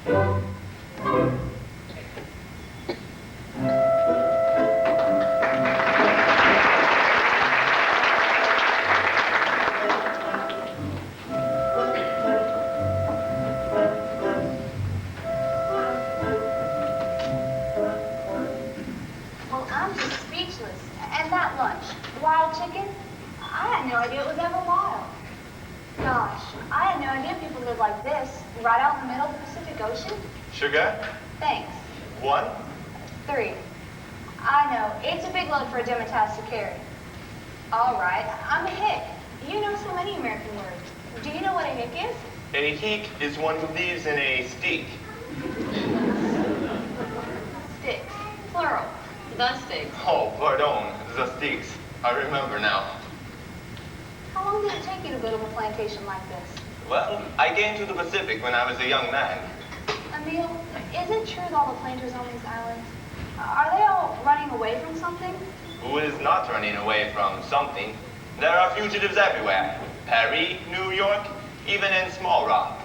Well, I'm just speechless. And that lunch, wild chicken, I had no idea it was ever wild. Gosh, I had no idea people live like this, right out in the middle of the Pacific Ocean. Sugar? Thanks. 1? 3. I know, it's a big load for a Demetaz to carry. All right, I'm a hick. You know so many American words. Do you know what a hick is? A hick is one who lives in a stick. Sticks, plural. The sticks. Oh, pardon, the sticks. I remember now. How long did it take you to build up a plantation like this? Well, I came to the Pacific when I was a young man. Emil, is it true that all the planters on these islands, are they all running away from something? Who is not running away from something? There are fugitives everywhere. Paris, New York, even in Small Rock.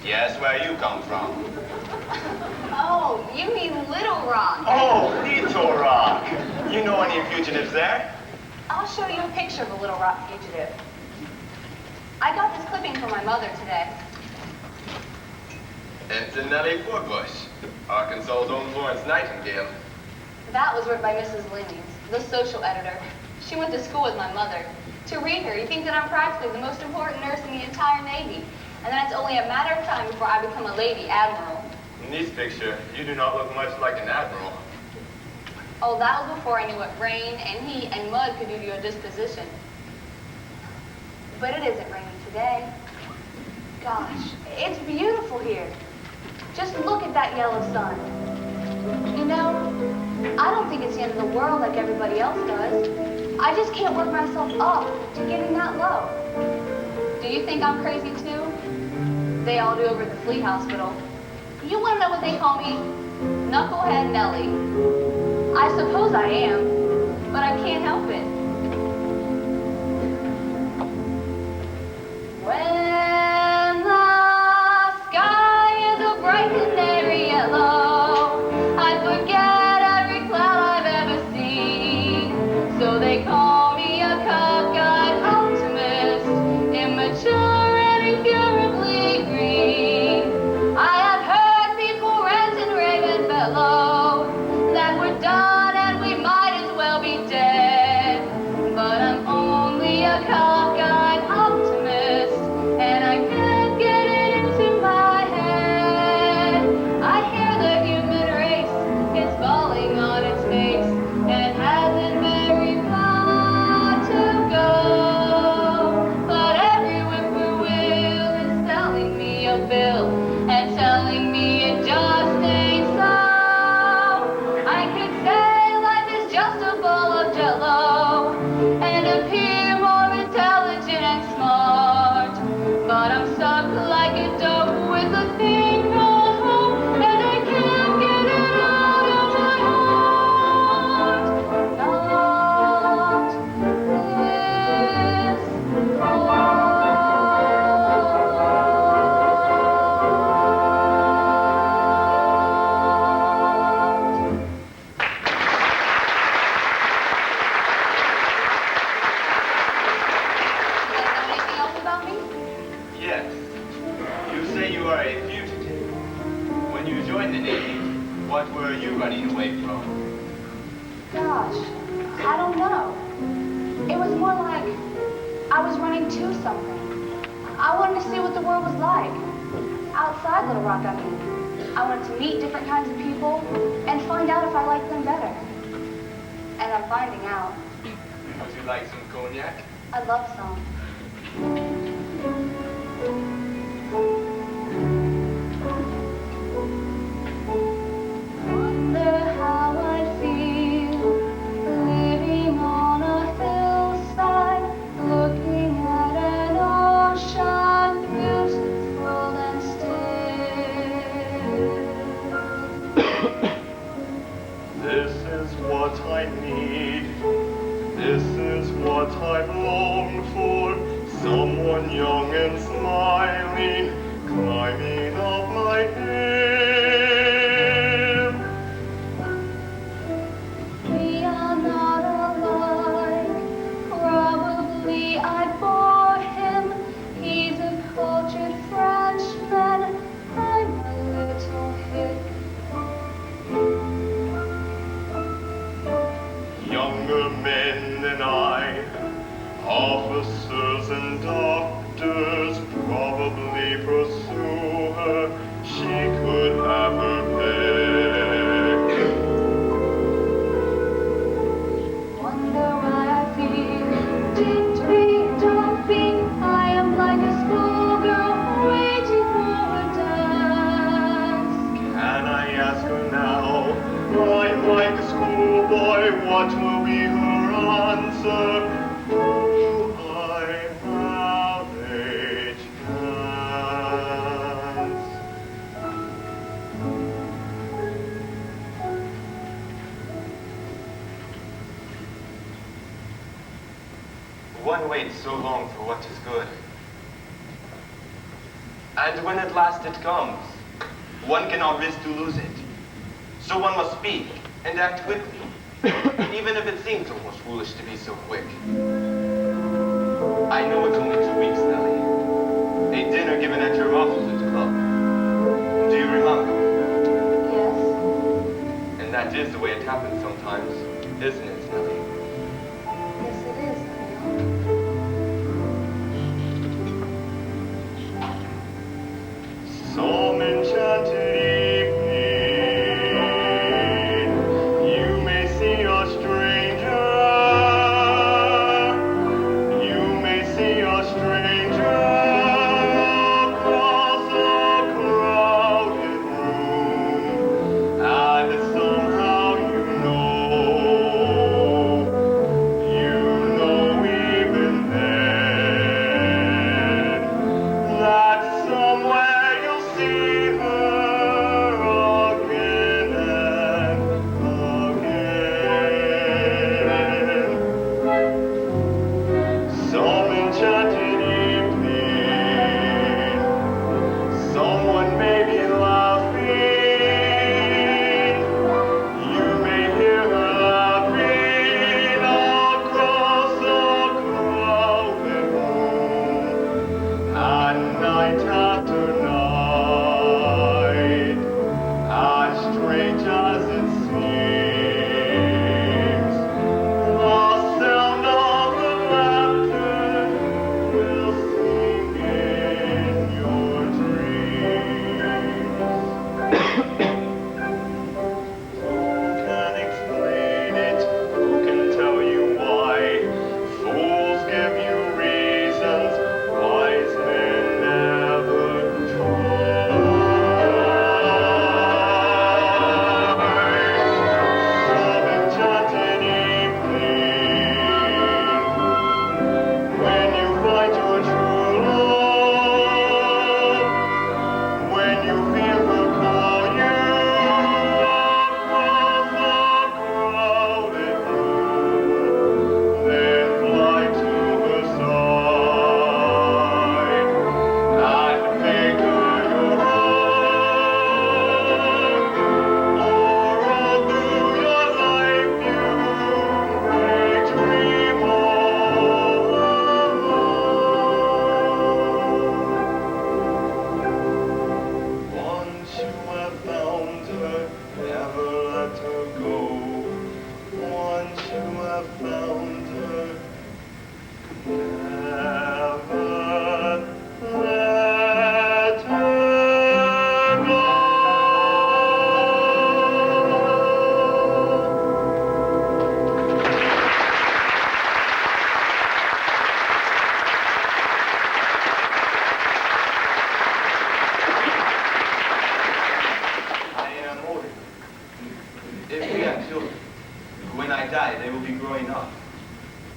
Yes, where you come from. Oh, you mean Little Rock. Oh, Little Rock. You know any fugitives there? I'll show you a picture of a Little Rock fugitive. I got this clipping from my mother today. Ensign Nellie Forbush, Arkansas's own Florence Nightingale. That was written by Mrs. Lemmings, the social editor. She went to school with my mother. To read her, you think that I'm practically the most important nurse in the entire Navy, and that it's only a matter of time before I become a lady admiral. In this picture, you do not look much like an admiral. Oh, that was before I knew what rain and heat and mud could do to your disposition. But it isn't raining today. Gosh, it's beautiful here. Just look at that yellow sun. You know, I don't think it's the end of the world like everybody else does. I just can't work myself up to getting that low. Do you think I'm crazy too? They all do over at the Fleet Hospital. You want to know what they call me? Knucklehead Nellie. I suppose I am, but I can't help it. When the sky is a bright canary yellow, I forget every cloud I've ever seen. So they call me a cockeyed optimist, immature and incurably green. I have heard people rant and rave and bellow that we're done and we might as well be dead. But I'm only a cockeyed optimist, and I can't get it into my head. I hear the human race is falling on its face and hasn't very far to go. But every whippoorwill is selling me a bill and telling me it just ain't so. I could say life is just a bowl of jello and appear more intelligent and smart. But I'm stuck like a dope with a thing called hope, and I can't get it out of my heart. Not this heart. You guys know anything else about me? Yes. You say you are a fugitive. When you joined the Navy, what were you running away from? Gosh, I don't know. It was more like I was running to something. I wanted to see what the world was like. Outside Little Rock, I mean. I wanted to meet different kinds of people and find out if I liked them better. And I'm finding out. Would you like some cognac? I love some. Wonder how I'd feel living on a hillside, looking at an ocean beautiful and still. This is what I need. This is what I've longed for. Someone nurse and doctors probably pursue her. She could have her pick. Wonder why I feel jittery, jumpy. I am like a schoolgirl waiting for a dance. Can I ask her now? I'm like a schoolboy, what will be her answer? Do I have a chance? One waits so long for what is good. And when at last it comes, one cannot risk to lose it. So one must speak and act quickly, even if it seems almost foolish to be so quick. I know it's only 2 weeks, Nellie. A dinner given at your officers' club. Do you remember? Yes. And that is the way it happens sometimes, isn't it, Nellie? Yes, it is, Neil. Some enchanted evening, you may see a stranger. You may see a stranger across a crowded room, and somehow you know even then, that somewhere you'll see her again and again. Some enchanted evening, someone may be laughing. You may hear her laughing across a crowded room, and night after night, as strange as it seems, the sound of her laughter will sing in your dreams. Who can explain it? Who can tell you why? Fools give you reasons, wise men never try. Some enchanted evening, when you find your true love, when you feel her call you across the crowded room, then fly to her side and make her your own. Or all through your life you may dream all alone. Once you have found her, never let her go. Once you have found her, never let her go. I am older. If we have children, when I die, they will be growing up.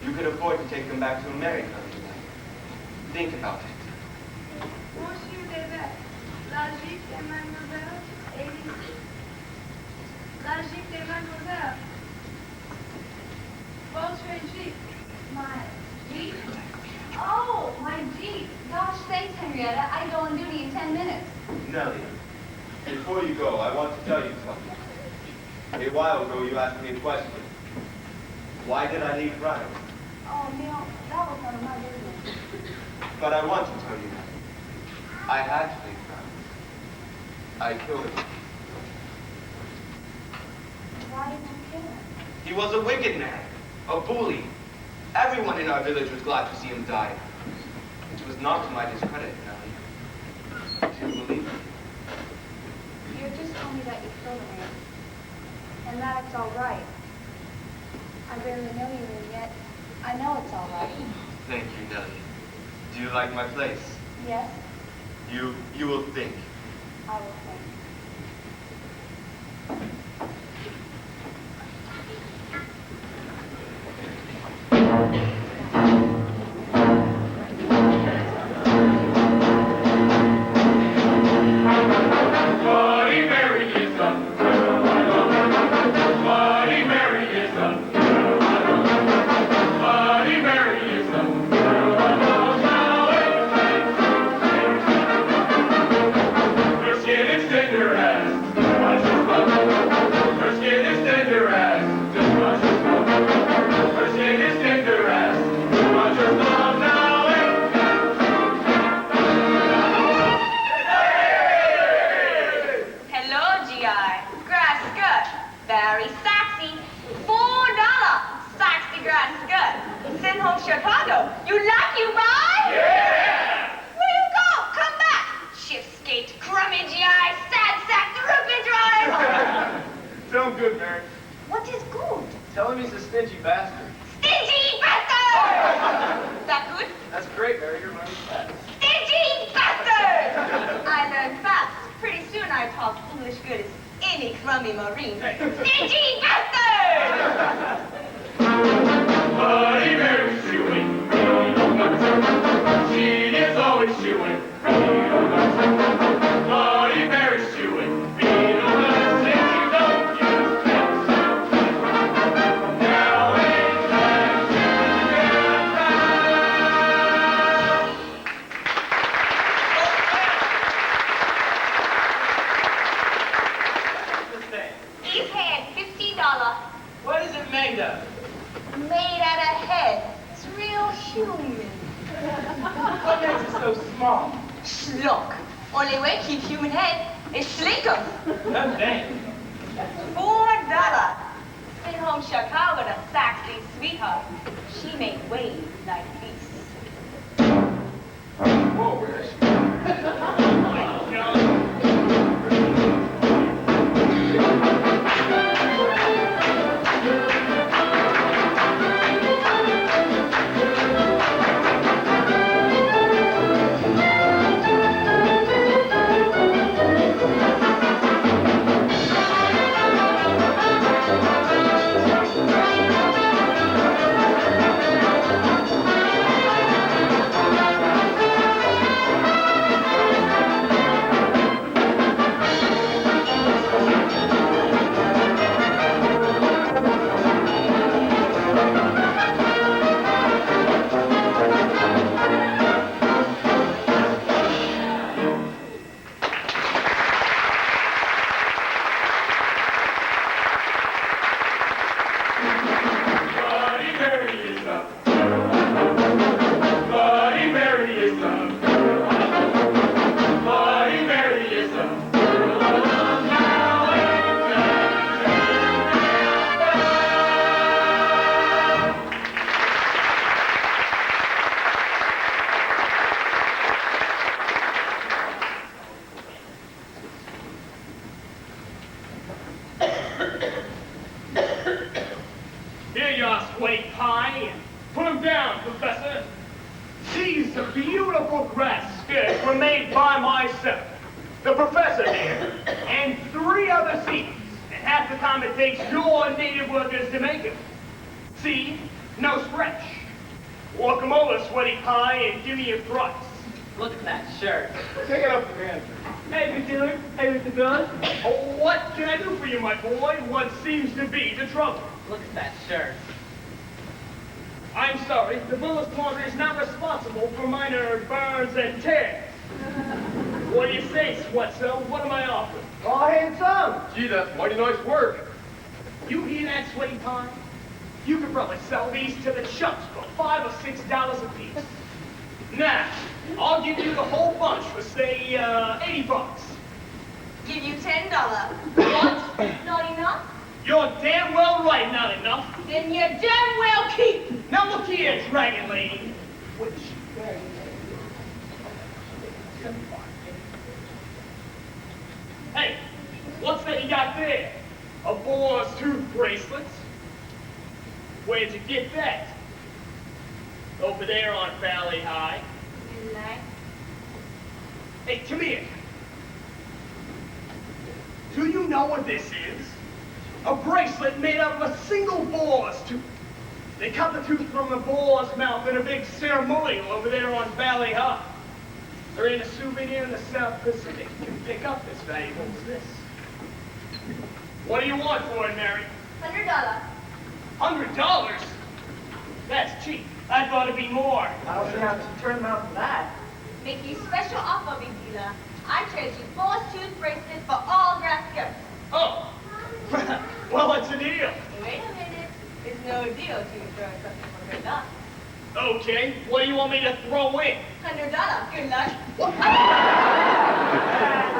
You can afford to take them back to America. Think about it. Monsieur Devet, la gifle des mademoiselles Élise. La gifle des mademoiselles. Votre Jeep. My Jeep? Oh, my Jeep. Gosh, thanks, Henrietta. I go on duty in 10 minutes. Nellie, before you go, I want to tell you something. A while ago, you asked me a question. Why did I leave Ryan? Oh, Neil, that was none of my business. But I want to tell you that. I had to leave Ryan. I killed him. Why did you kill him? He was a wicked man, a bully. Everyone in our village was glad to see him die. not to my discredit, Nellie. Do you believe me? You just told me that you killed a man. And that it's all right. I barely know you, and yet I know it's all right. Thank you, Nellie. Do you like my place? Yes, You will think. I will think. Bloody Mary is the girl I love. Bloody Mary is the girl I love. Bloody Mary is the girl I love. Now her skin is tender as much as love. Her skin is tender as just much as love. Her skin is tender as much as love. Now Hello, GI. Grass skirt. Very sexy. $4. Sexy grass skirt. Send home Chicago. You like you, buy? yeah! Where you go? Come back. Shift skate. Crummy GI. Sad sack. Droopy drive. Sound good, Mary. What is good? Tell him he's a stingy bastard. Stingy bastard! That good? That's great, Mary. You're learning fast. Stingy bastard! I learned fast. Pretty soon I talk English good as any crummy marine. Stingy bastard! Bloody Mary's chewing. She is always chewing. Bloody Mary's chewing. Beetlenuts, if you don't use them. Now ain't that What's this thing? His head, $50. What is it made of? Made out of head. It's real human. What makes it so small? Slunk. Only way keep human head is slick 'em. No dang. $4. Send home Chicago to sexy sweetheart. She make waves like this. Whoa, where is she? Bloody Mary is the Bloody Mary is the Bloody Mary is the Now ain't Here you are, sweaty pie. Put him down, Professor. These beautiful grass skirts were made by myself, the professor here, and 3 other seamers. And half the time it takes your native workers to make them. See? No stretch. Walk 'em over, sweaty pie, and give me a price. Look at that shirt. Take it up to manager. Hey, Mr. Dillard. Hey, Mr. Dillard. Oh, what can I do for you, my boy? What seems to be the trouble? Look at that shirt. I'm sorry, the bullet pointer is not responsible for minor burns and tears. What do you say, Sweatso? What am I offering? All hands up. Gee, that's mighty nice work. You hear that, sweaty pie? You could probably sell these to the chumps for $5 or $6 a piece. Now, I'll give you the whole bunch for, say, $80. Give you $10. What? Not enough? You're damn well right, not enough. Then you damn well keep. Now look here, dragon lady. Which, got there? A boar's tooth bracelet. Where'd you get that? Over there on Valley High. You like? Hey, come here. Do you know what this is? A bracelet made out of a single boar's tooth. They cut the tooth from the boar's mouth in a big ceremonial over there on Valley High. There ain't a souvenir in the South Pacific can pick up as valuable as this. What do you want for it, Mary? $100. $100? That's cheap. I thought it'd be more. I don't see how to turn them out for that. Make you special offer, big dealer. I trade you 4 tooth bracelets for all grass skirts. Oh, well, it's a deal. Hey, wait a minute. It's no deal till you throw something for $100. Okay, what do you want me to throw in? $100. Good luck.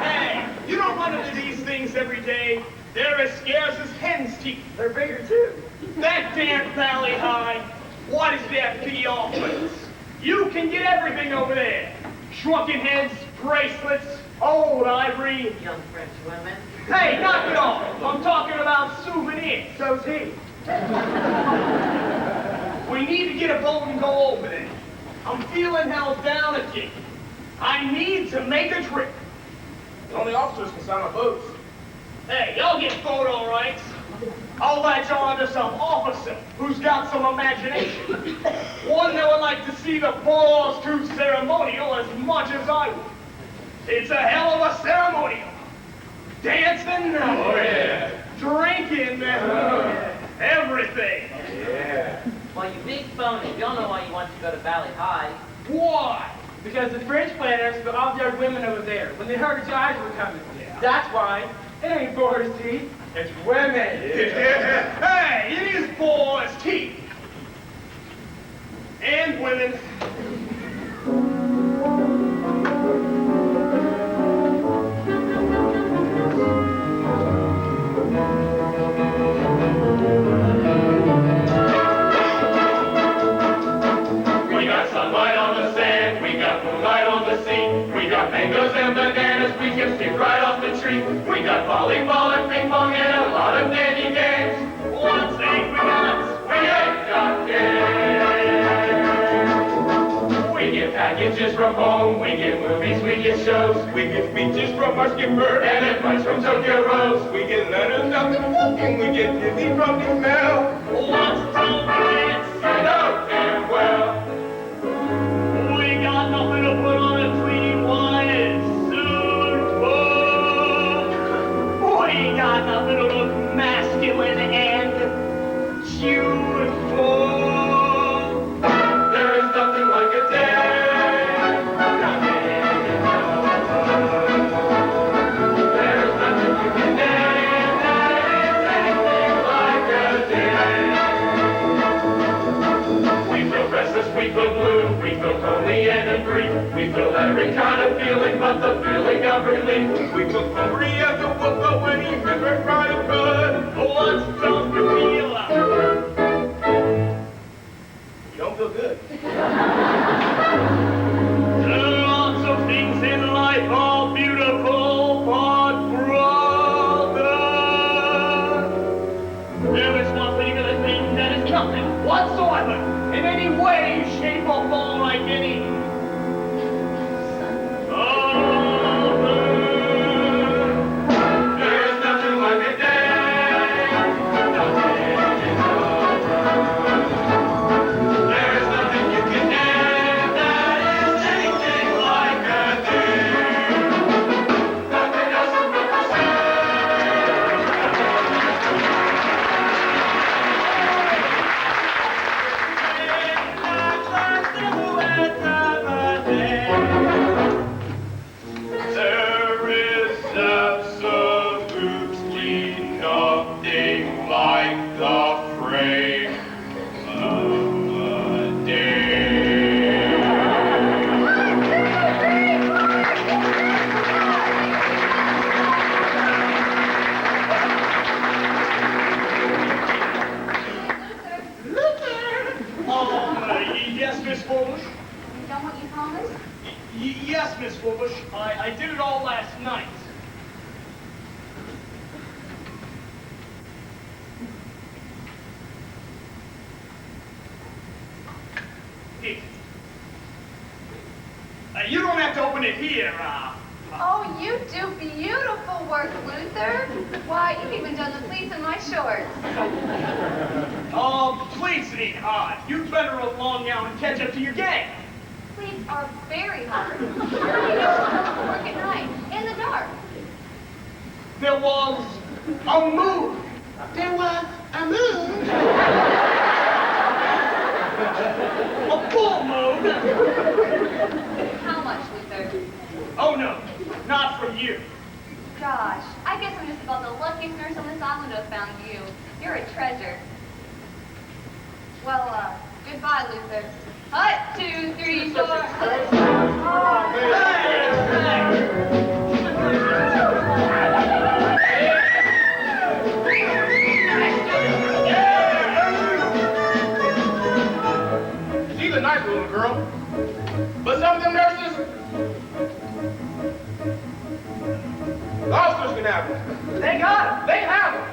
Hey, you don't run into these things every day. They're as scarce as hen's teeth. They're bigger too. That damn Valley High. What is that PR place? You can get everything over there. Shrunken heads, bracelets, old ivory. Young French women. Hey, knock it off. I'm talking about souvenirs. So's he. We need to get a boat and go over there. I'm feeling held down again. I need to make a trip. Only officers can sign on boats. Hey, y'all get photo rights. I'll latch on to some officer who's got some imagination. One that would like to see the boar's tooth ceremonial as much as I would. It's a hell of a ceremonial. Dancing, Oh, yeah. drinking, everything. Yeah. Well, you big phony. You don't know why you want to go to Valley High. Why? Because the French planners put all their women over there when they heard the guys were coming. Yeah. That's why. It ain't boar's teeth. It's women. Hey, it is boys' teeth. And women. We got sunlight on the sand, we got moonlight on the sea, we got mangoes and bananas, we can pick right off the tree. We got volleyball and ping pong and a lot of dandy games. What's ain't we got? We ain't got games. We get packages from home, we get movies, we get shows, we get speeches from our skipper and advice from Tokyo Rose. We get letters out the book and we get Disney from the mail. What's romance? You know damn well. We got nothing to put on a clean white suit. Whoa. We got nothing to look masculine and youthful. There is nothing like a day. There's nothing like a day that is anything like a day. We feel restless, we feel blue, we feel lonely and agree. We feel every kind of feeling but the feeling of relief. We feel hungry as a wolf, but when he river crying blood. What's don't you feel? You don't feel good. Lots of things in life are beautiful, but brother, there is one particular thing that is nothing whatsoever in any way, shape, or form like any other. doing it here, Oh, you do beautiful work, Luther. Why, you've even done the pleats in my shorts. Oh, please ain't hard. You'd better run along now and catch up to your gang. Pleats are very hard. You don't have to work at night, in the dark. There was a move. There was a moon. A full move. How much, Luther? Oh, no. Not from you. Gosh, I guess I'm just about the luckiest nurse on this island to have found you. You're a treasure. Well, goodbye, Luther. Hut, 2, 3, 4. She's a nice little girl. But some of them nurses, the officers can have them. They got them. They have them.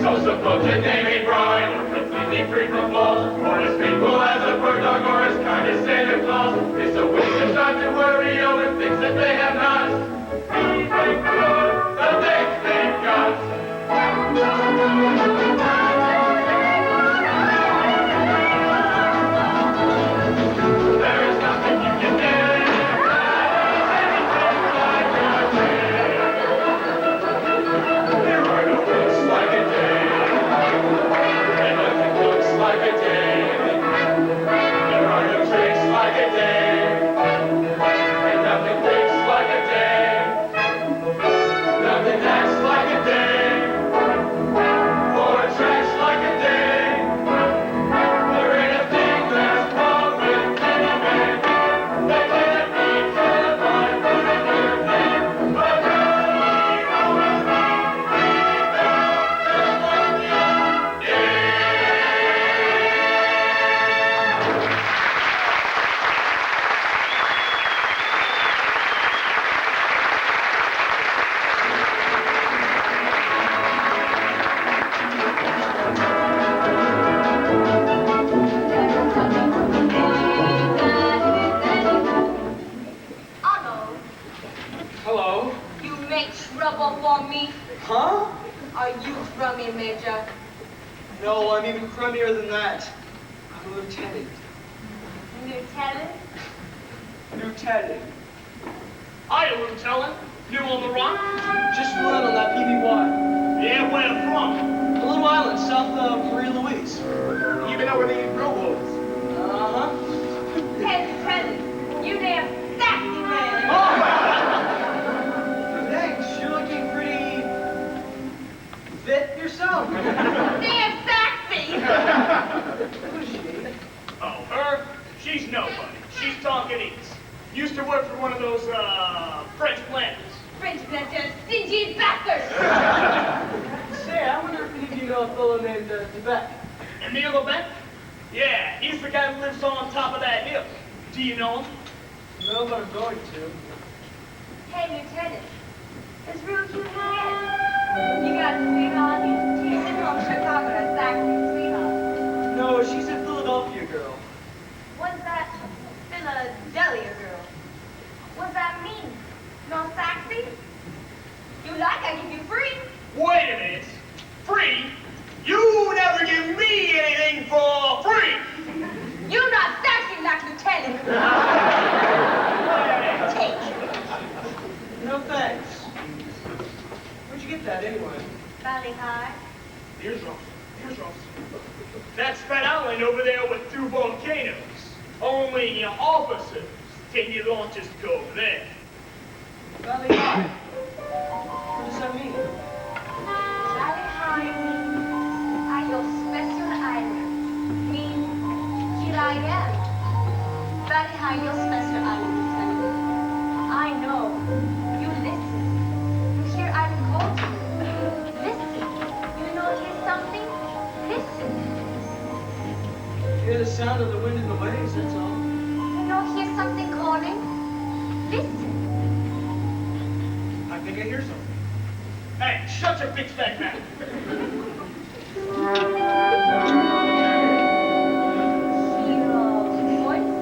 So suppose your name ain't Brian, or completely free from flaws, or as faithful as a bird dog, or as kind as Santa Claus. It's a waste of time to worry over things that they have not. We thank the Lord, the things they've got. There is nothing you can do. There are no looks like a day. And nothing looks like a day. There are no tricks like a day. And nothing thinks like a day. Nothing acts like a day. Or attracts like a day. There ain't a thing that's wrong with any man that can't be killed by putting your name. But really, always Otto, Hello. you make trouble for me. Huh? Are you crummy, Major? No, I'm even crummier than that. I'm a lieutenant. Lieutenant? Lieutenant. Hiya, Lieutenant. New on the run? Just one on that PBY. Yeah, where from? A little island south of Marie Louise. You even know where the grill was? Uh-huh. Hey, Lieutenant, you damn sassy man. Thanks. You're looking pretty fit yourself. Damn sassy. Who's she? Oh, her? She's nobody. She's Tonkinese. Used to work for one of those, French planters. French planters, stingy bastards. Say, I wonder if any of you know a fellow named Tibet. Emile Lebet? Yeah, he's the guy who lives on top of that hill. Do you know him? No, but I'm going to. Hey, Lieutenant, this real cute man. You got a sweetheart? She's in from Chicago, that's Saxon, sweetheart. No, she's a Philadelphia girl. What's that? Philadelphia girl. What's that mean? No sexy? You like I give you free? Wait a minute. Free? You never give me anything for free! You not sexy like Lieutenant. Take. No thanks. Where'd you get that anyway? Valley High. Here's Ross. Here's Ross. That's that island over there with 2 volcanoes. Only officers take your launches to go over there. Valley High. What does that mean? Valley High means I your special island. Means here I am. Valley High your special island, Lieutenant. I know. You listen. You hear I'm called to you. Listen. You know hear something? Listen. Hear the sound of the wind in the waves, that's all. You know hear something calling? Listen. I think I hear something. Hey, shut your big fat mouth. Hear a voice?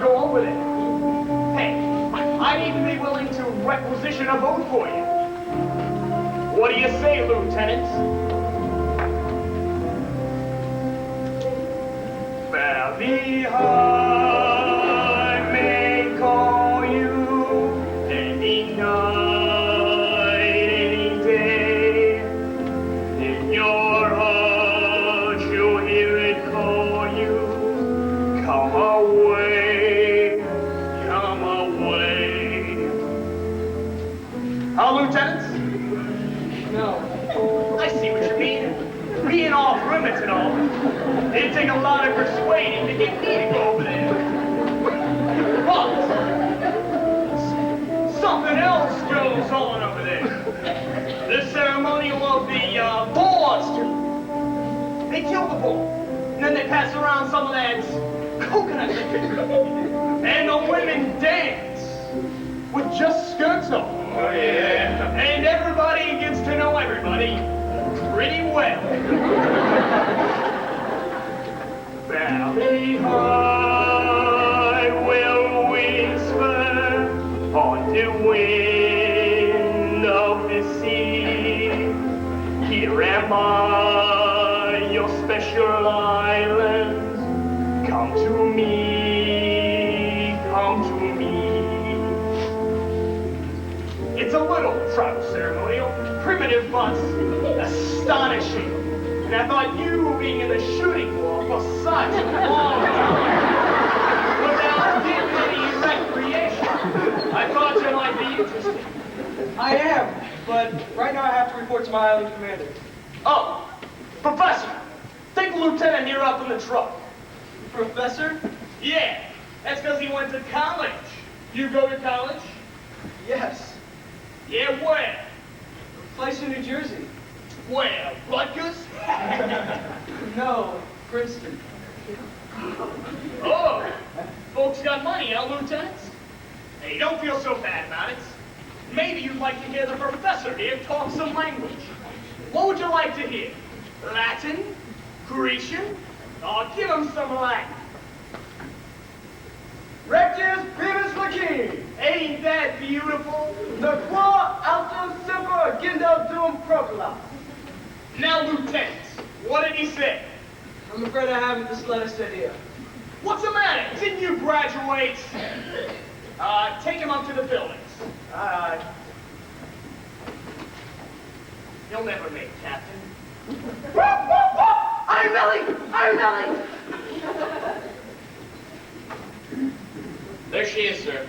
go over there. Hey, I'd even be willing to requisition a vote for you. What do you say, Lieutenant? Valley High may call you any night, any day. In your heart you'll hear it call you. Come away, come away. Huh, Lieutenant? No. I see what you mean. Being off limits and all. It'd take a lot of persuading to get me to go over there. But something else goes on over there. The ceremonial of the boars. They kill the bull, and then they pass around some of that coconut liquor. And the women dance with just skirts on. Oh, yeah. And everybody gets to know everybody pretty well. Valley High will whisper on the wind of the sea. Here am I, your special island. Come to me, come to me. It's a little tribal ceremonial, primitive but astonishing. And I thought you being in the shooting war for such a long time without getting any recreation, I thought you might be interested. I am, but right now I have to report to my island commander. Oh, Professor, take the lieutenant here up in the truck. Professor? Yeah, that's because he went to college. You go to college? Yes. Yeah, where? Place in New Jersey. Where? Rutgers? No, Princeton. Oh, folks got money, huh, lieutenants? Hey, don't feel so bad about it. Maybe you'd like to hear the professor here talk some language. What would you like to hear? Latin? Grecian? Oh, give him some Latin. Rectus Primus Laquin. Ain't that beautiful? The qua altum semper gindaldum procula. Now, lieutenant, what did he say? I'm afraid I haven't the slightest idea. What's the matter? Didn't you graduate? Take him up to the buildings. You'll never make captain. I'm Melly! I'm Melly! There she is, sir.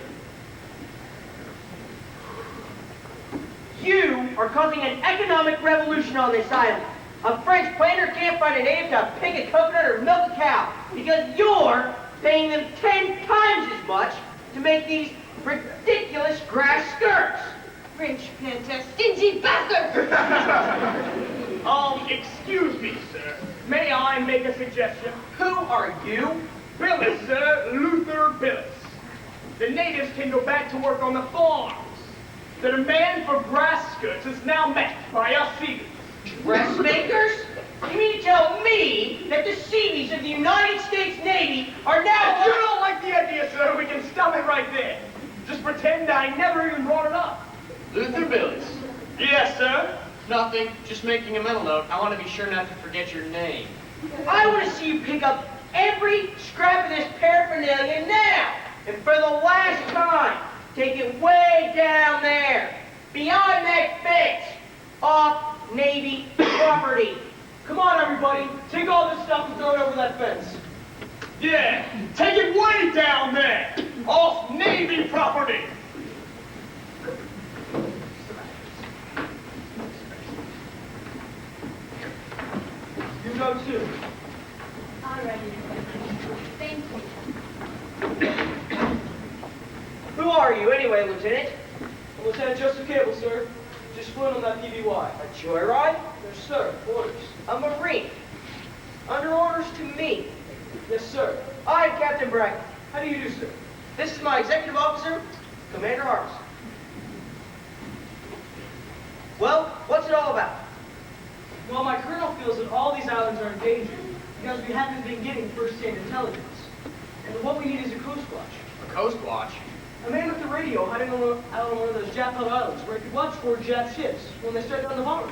You are causing an economic revolution on this island. A French planter can't find a native to pick a coconut or milk a cow because you're paying them 10 times as much to make these ridiculous grass skirts. French planter, stingy bastard! Excuse me, sir. May I make a suggestion? Who are you? Billis, sir. Luther Billis. The natives can go back to work on the farms. The demand for grass skirts is now met by us Seabees. Dressmakers? You mean to tell me that the Seabees of the United States Navy are now... If you don't like the idea, sir, we can stop it right there. Just pretend I never even brought it up. Luther Billis. Yes, sir. Nothing, just making a mental note. I want to be sure not to forget your name. I want to see you pick up every scrap of this paraphernalia now. And for the last time, take it way down there. Beyond that fence. Off Navy property. Come on, everybody. Take all this stuff and throw it over that fence. Yeah, take it way down there. Off Navy property. You go too. All right. Thank you. Who are you anyway, Lieutenant? I'm Lieutenant Joseph Cable, sir. Just flew in on that PBY. A joyride? Yes, sir. Orders. A Marine. Under orders to me. Yes, sir. I'm Captain Brackett. How do you do, sir? This is my executive officer, Commander Harbison. Well, what's it all about? Well, my colonel feels that all these islands are in danger because we haven't been getting first-hand intelligence. And what we need is a Coast Watch. Coast Watch. A man with the radio hiding out on one of those Jap-held islands where he could watch for Jap ships when they start down the harbor.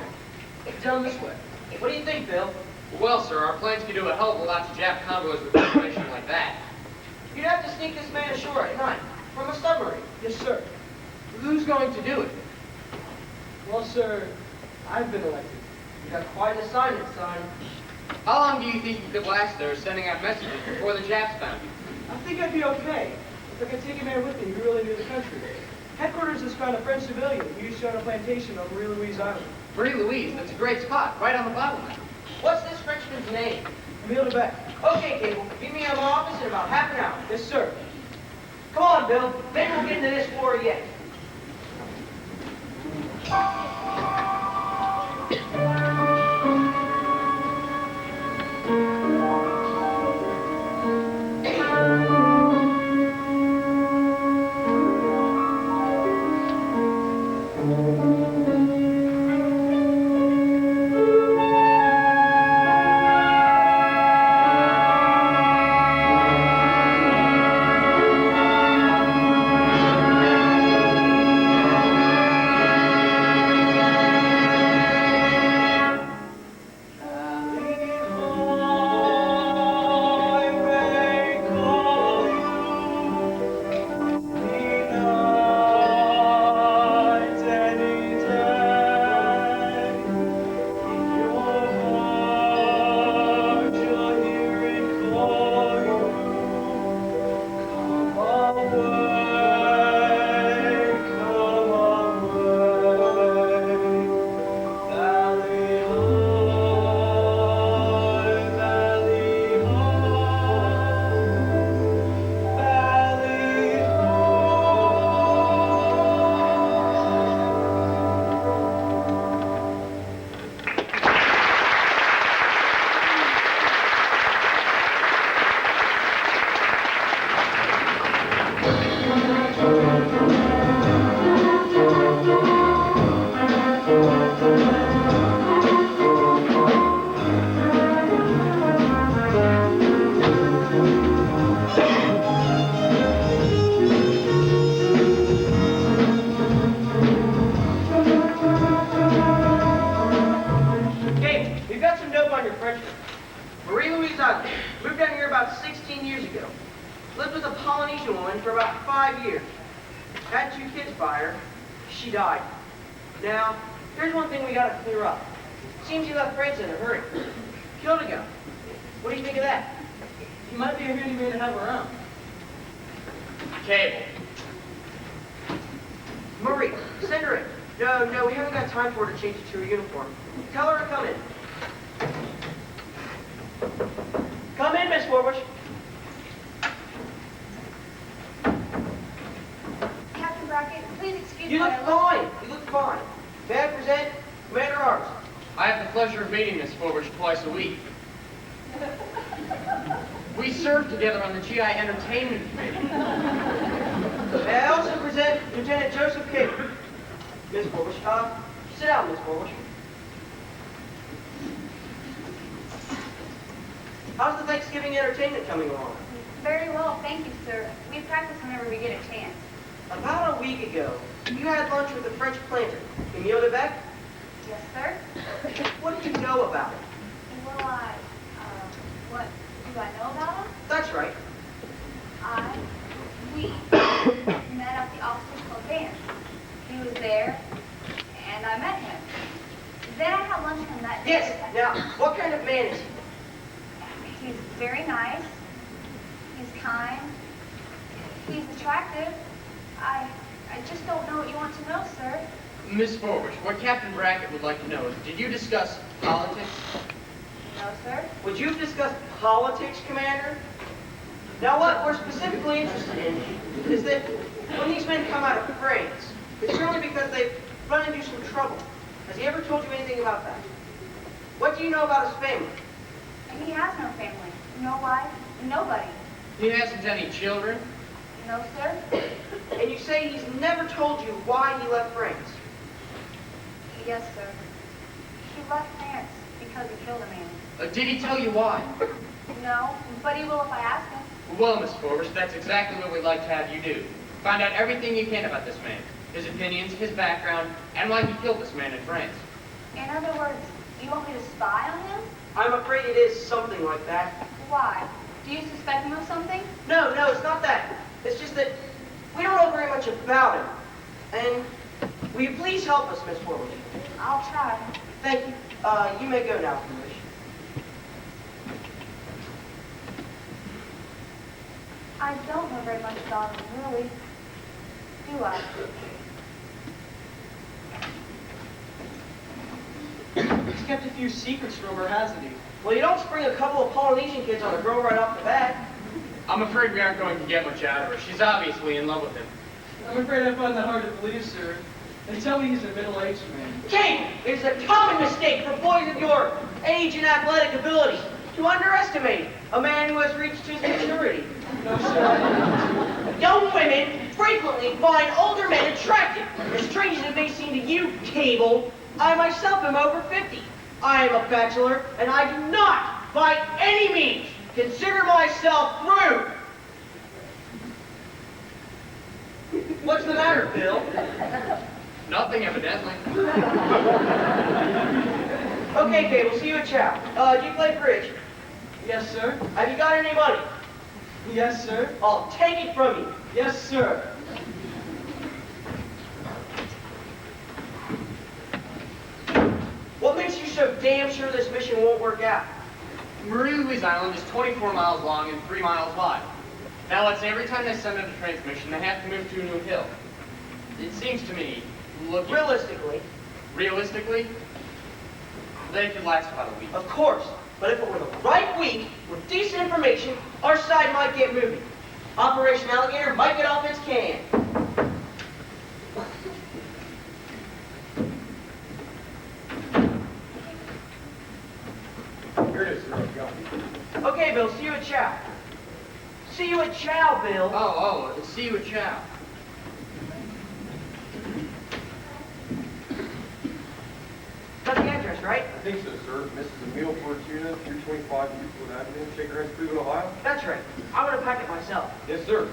Down this way. What do you think, Bill? Well, sir, our planes can do a hell of a lot to Jap convoys with information like that. You'd have to sneak this man ashore at night from a submarine. Yes, sir. Who's going to do it? Well, sir, I've been elected. You got quite an assignment, son. How long do you think you could last there sending out messages before the Japs found you? I think I'd be okay if I could take a man with me who really knew the country. Headquarters has found a French civilian who used to own a plantation on Marie Louise Island. Marie Louise, that's a great spot, right on the bottleneck. What's this Frenchman's name? Emile Debec. Okay, Cable. Meet me in my office in about half an hour. Yes, sir. Come on, Bill. Maybe we'll get into this war yet. How's the Thanksgiving entertainment coming along? Very well, thank you, sir. We practice whenever we get a chance. About a week ago, you had lunch with a French planter, Emile Debec? Yes, sir. What do you know about him? Well, what do I know about him? That's right. We met at the Officers Club dance. He was there, and I met him. Then I had lunch with him that day. Yes, now, what kind of man is he? He's very nice. He's kind. He's attractive. I just don't know what you want to know, sir. Miss Forbush, what Captain Brackett would like to know is, did you discuss politics? No, sir. Would you discuss politics, Commander? Now, what we're specifically interested in is that when these men come out of France, it's really because they've run into some trouble. Has he ever told you anything about that? What do you know about his family? He has no family, no wife, nobody. He hasn't any children? No, sir. And you say he's never told you why he left France? Yes, sir. He left France because he killed a man. Did he tell you why? No, but he will if I ask him. Well, Miss Forbes, that's exactly what we'd like to have you do. Find out everything you can about this man. His opinions, his background, and why he killed this man in France. In other words, you want me to spy on him? I'm afraid it is something like that. Why? Do you suspect him of something? No, it's not that. It's just that we don't know very much about him. And will you please help us, Miss Forbes? I'll try. Thank you. You may go now, if you wish. I don't know very much about him, really. Do I? He's kept a few secrets from her, hasn't he? Well, you don't spring a couple of Polynesian kids on a girl right off the bat. I'm afraid we aren't going to get much out of her. She's obviously in love with him. I'm afraid I find that hard to believe, sir. They tell me he's a middle-aged man. Kate, it's a common mistake for boys of your age and athletic ability to underestimate a man who has reached his maturity. No, sir. Young women frequently find older men attractive. As strange as it may seem to you, Cable, I myself am over 50. I am a bachelor, and I do not, by any means, consider myself rude. What's the matter, Bill? Nothing, evidently. Okay, Cable, see you at Chow. Do you play bridge? Yes, sir. Have you got any money? Yes, sir. I'll take it from you. Yes, sir. What makes you so damn sure this mission won't work out? Marie Louise Island is 24 miles long and 3 miles wide. Now, let's say every time they send out a transmission, they have to move to a new hill. It seems to me, looking... Realistically, they could last about a week. Of course. But if it were the right week, with decent information, our side might get moving. Operation Alligator might get off its can. Here it is, sir. Go. Okay, Bill, see you at Chow. See you at Chow, Bill. See you at Chow. That's the address, right? I think so, sir. Mrs. Emile Fortuna, 325 Newport Avenue, Shaker Ranch, Cleveland, Ohio. That's right. I'm gonna pack it myself. Yes, sir.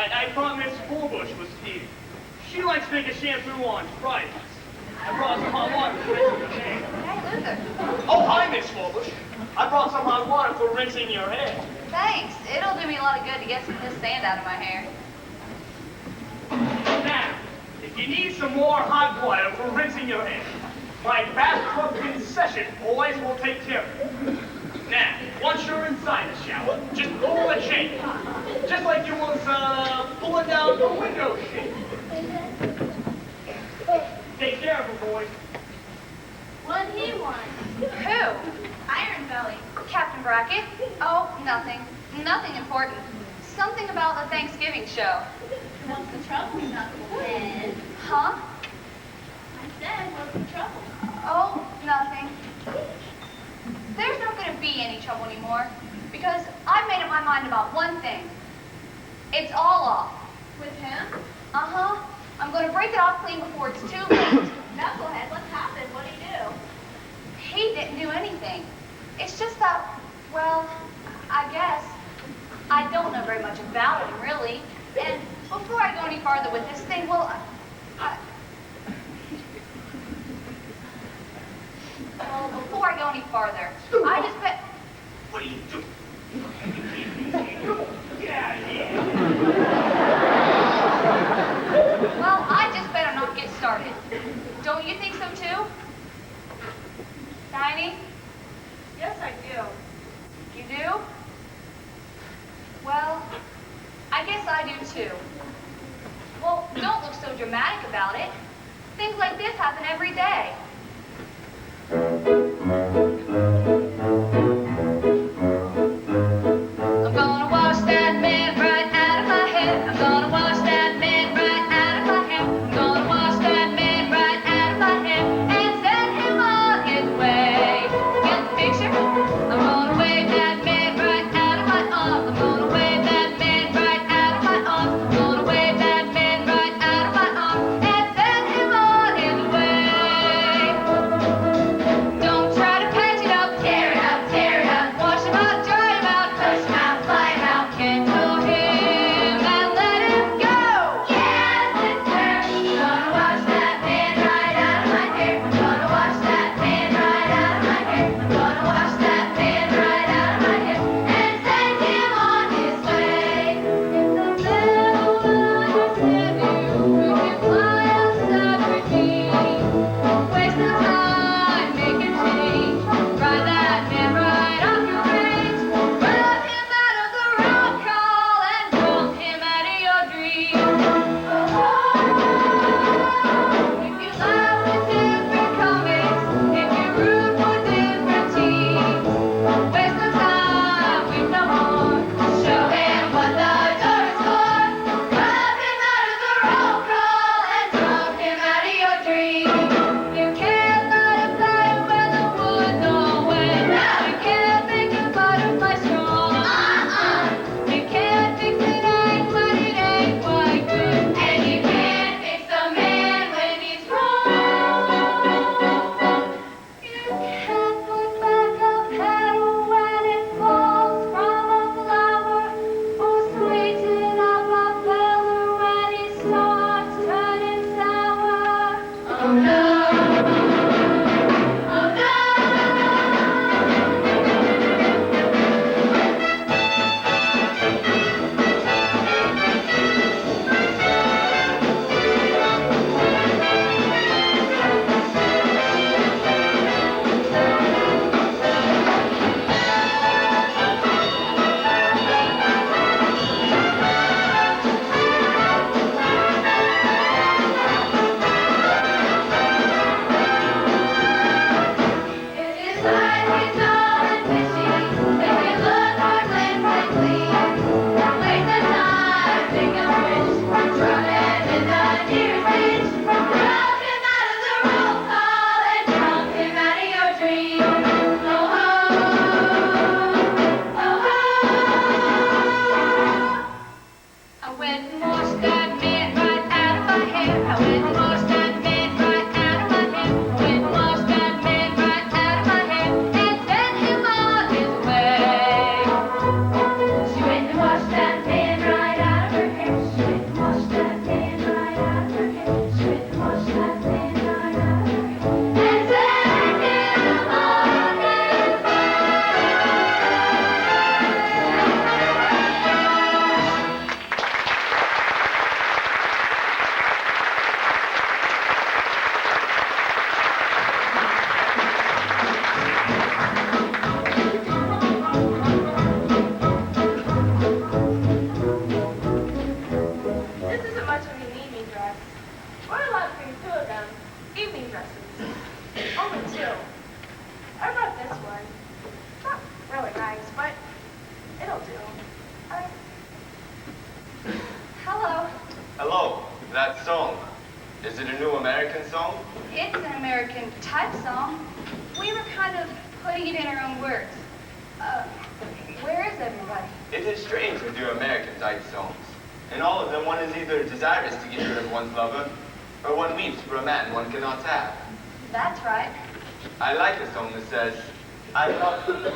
I thought Miss Forbush was here. She likes to make a shampoo on Fridays. I brought some hot water for rinsing your hair. Hey, Luther. Oh, hi, Miss Forbush. I brought some hot water for rinsing your hair. Thanks. It'll do me a lot of good to get some of this sand out of my hair. Now, if you need some more hot water for rinsing your hair, my bathtub concession boys will take care of it. Now, once you're inside the shower, just pull the chain. Just like you was, pulling down the window shade. Take care of her, boys. What did he want? Who? Iron Belly. Captain Brackett? Oh, nothing. Nothing important. Something about the Thanksgiving show. What's the trouble, Knucklehead? Huh? I said, what's the trouble? Oh, nothing. There's not going to be any trouble anymore because I've made up my mind about one thing. It's all off. With him? Uh-huh. I'm going to break it off clean before it's too late. Knucklehead, what happened? What'd he do? He didn't do anything. It's just that, well, I guess I don't know very much about him, really. And before I go any farther with this thing, well, before I go any farther, I just bet... What are you doing? Get out of here. happen every day. I'm gonna wash that man right out of my head. I'm gonna wash that man right out of my head. I'm gonna wash that man right out of my head and send him on his way. Get the picture? I'm gonna wave that man right out of my arms. I'm gonna wave that man right out of my arms. I'm gonna wave that man right out of my arms and send him on his way. Don't try to patch it up, tear it up, tear it up. Wash him out, dry him out, push him out, fly him out. Kindle him and let him go. Yes, sister. I'm gonna wash that man right out of my hair. I'm gonna wash that man right out of my hair. I'm gonna wash that man right out of my hair and send him on his way. In the middle of the city, we can fly outside for tea. Waste no time making change. Ride that man right off your range. Rub him out of the roll call and drop him out of your dreams. If you laugh with different comics, if you're rude for different teams, waste no time with no more. Show him what the door is for. Rub him out of the roll call and drop him out of your dreams. You can't light a fire when the wood's all wet. You can't make a butterfly strong. You can't fix it ain't when it ain't quite good. And you can't fix a man when he's wrong. You can't put back a petal when it falls from a flower, or sweeten up a feller when he starts turning sour. Oh no. Oh no. It is slightly dull and fishy if you look hard quickly. Waste the time, think of which, run him in the nearest ditch. Drop him out of the roll call and drop him out of your dreams. Oh ho, oh ho. I went and washed that man right out of my hair. I went and washed that man right out of my hair. I went and washed that man right out of my hair and sent him on his way. She went and washed that man right out of her hair. She went and washed that man right out of her hair. She went and washed that man right out of her hair and sent him on his way. This isn't much of an evening dress. What a lot to bring two of them. Evening dresses. Only two. I brought this one. Not really nice, but it'll do. Hello. Hello, that song. Is it a new American song? It's an American type song. We were kind of putting it in our own words. Where is everybody? It is strange with your American type songs. In all of them, one is either desirous to get rid of one's lover, or one weeps for a man one cannot have. That's right. I like a song that says, I love you,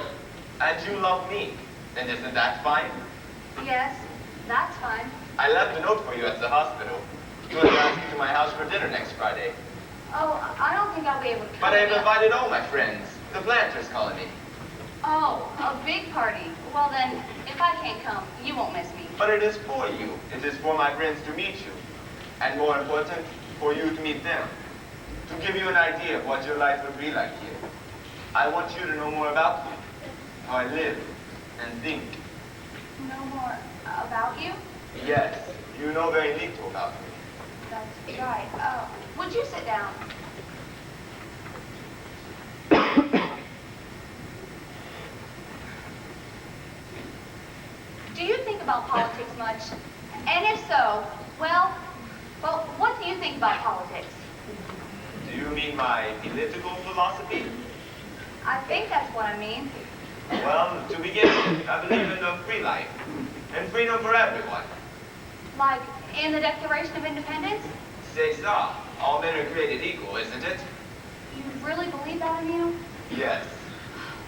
and you love me. And isn't that fine? Yes, that's fine. I left a note for you at the hospital. To invite you to my house for dinner next Friday. Oh, I don't think I'll be able to come. But I have yet. invited all my friends. The Planters Colony. Oh, a big party. Well then, if I can't come, you won't miss me. But it is for you. It is for my friends to meet you. And more important, for you to meet them. To give you an idea of what your life would be like here. I want you to know more about me. How I live and think. No more about you? Yes, you know very little about me. That's right. Would you sit down? about politics much? And if so, well, what do you think about politics? Do you mean my political philosophy? I think that's what I mean. Well, to begin with, I believe in a free life and freedom for everyone. Like in the Declaration of Independence? C'est ça. All men are created equal, isn't it? You really believe that, Emil? Yes.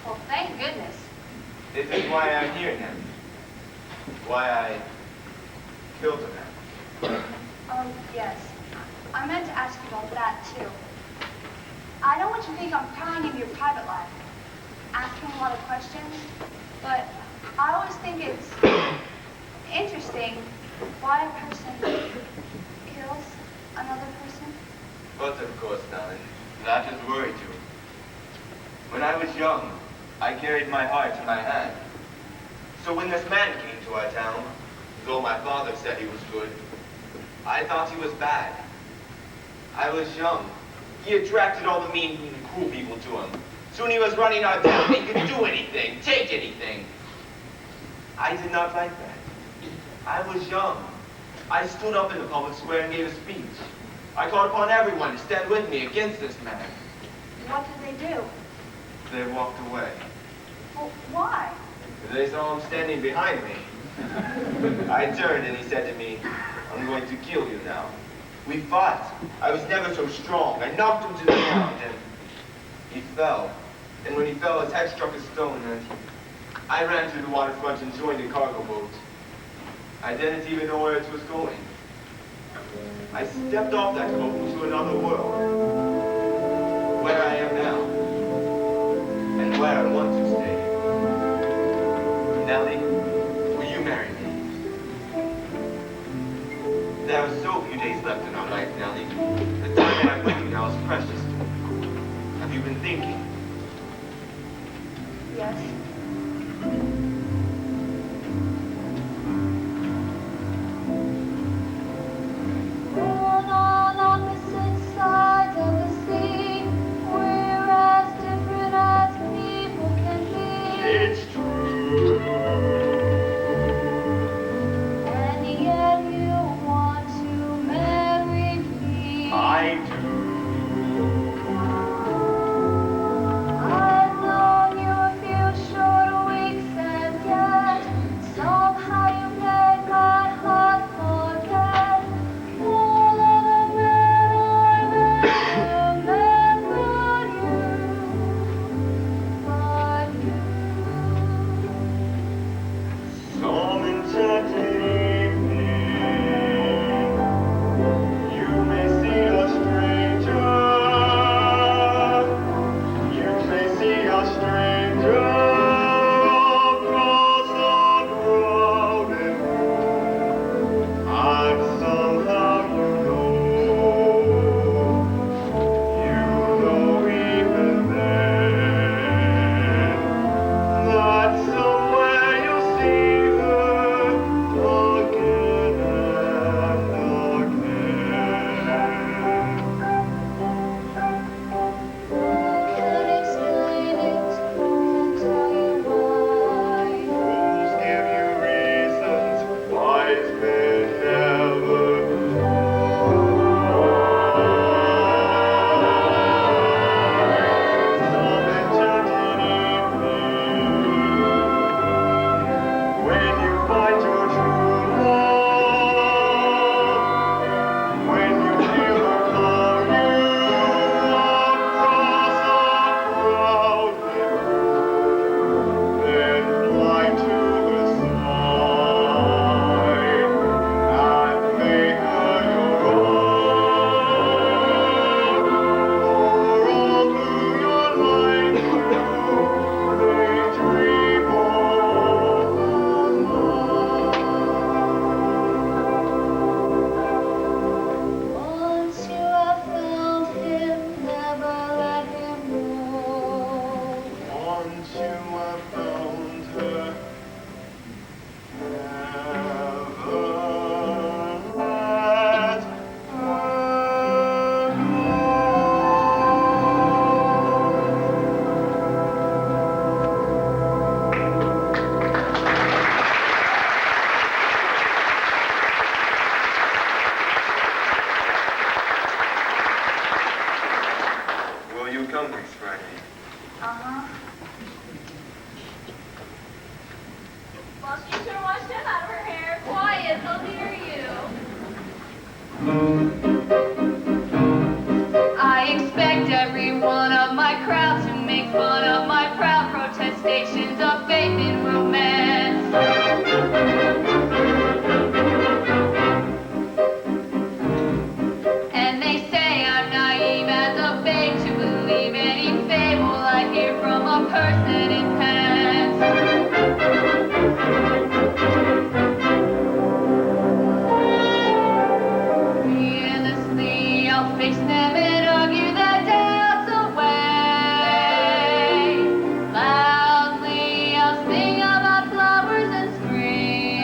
Well, thank goodness. This is why I'm here now. Why I killed a man. Oh, yes. I meant to ask you about that, too. I don't want you to think I'm prying into your private life, asking a lot of questions, but I always think it's interesting why a person kills another person. But of course, Nellie, that has worried you. When I was young, I carried my heart in my hand. So when this man came to our town, though my father said he was good, I thought he was bad. I was young. He attracted all the mean and cruel people to him. Soon he was running our town. He could do anything, take anything. I did not like that. I was young. I stood up in the public square and gave a speech. I called upon everyone to stand with me against this man. What did they do? They walked away. Well, why? They saw him standing behind me. I turned and he said to me, I'm going to kill you now. We fought. I was never so strong. I knocked him to the ground and he fell. And when he fell, his head struck a stone and I ran to the waterfront and joined a cargo boat. I didn't even know where it was going. I stepped off that boat into another world. Where I am now. And where I want to stay. Nellie, will you marry me? There are so few days left in our life, Nellie. The time that I'm with you now is precious to me. Have you been thinking? Yes. On opposite sides of the sea, we're as different as people can be. It's true. And yet you want to marry me. I do. I've known you a few short weeks, and yet somehow you made my heart forget all of the men I remember you, but you. I expect every one of my crowd to make fun of my proud protestations of faith in romance. And they say I'm naive as a babe to believe any fable I hear from a person in pants. Fearlessly, I'll face them and argue their doubts away. Loudly, I'll sing about flowers and spring.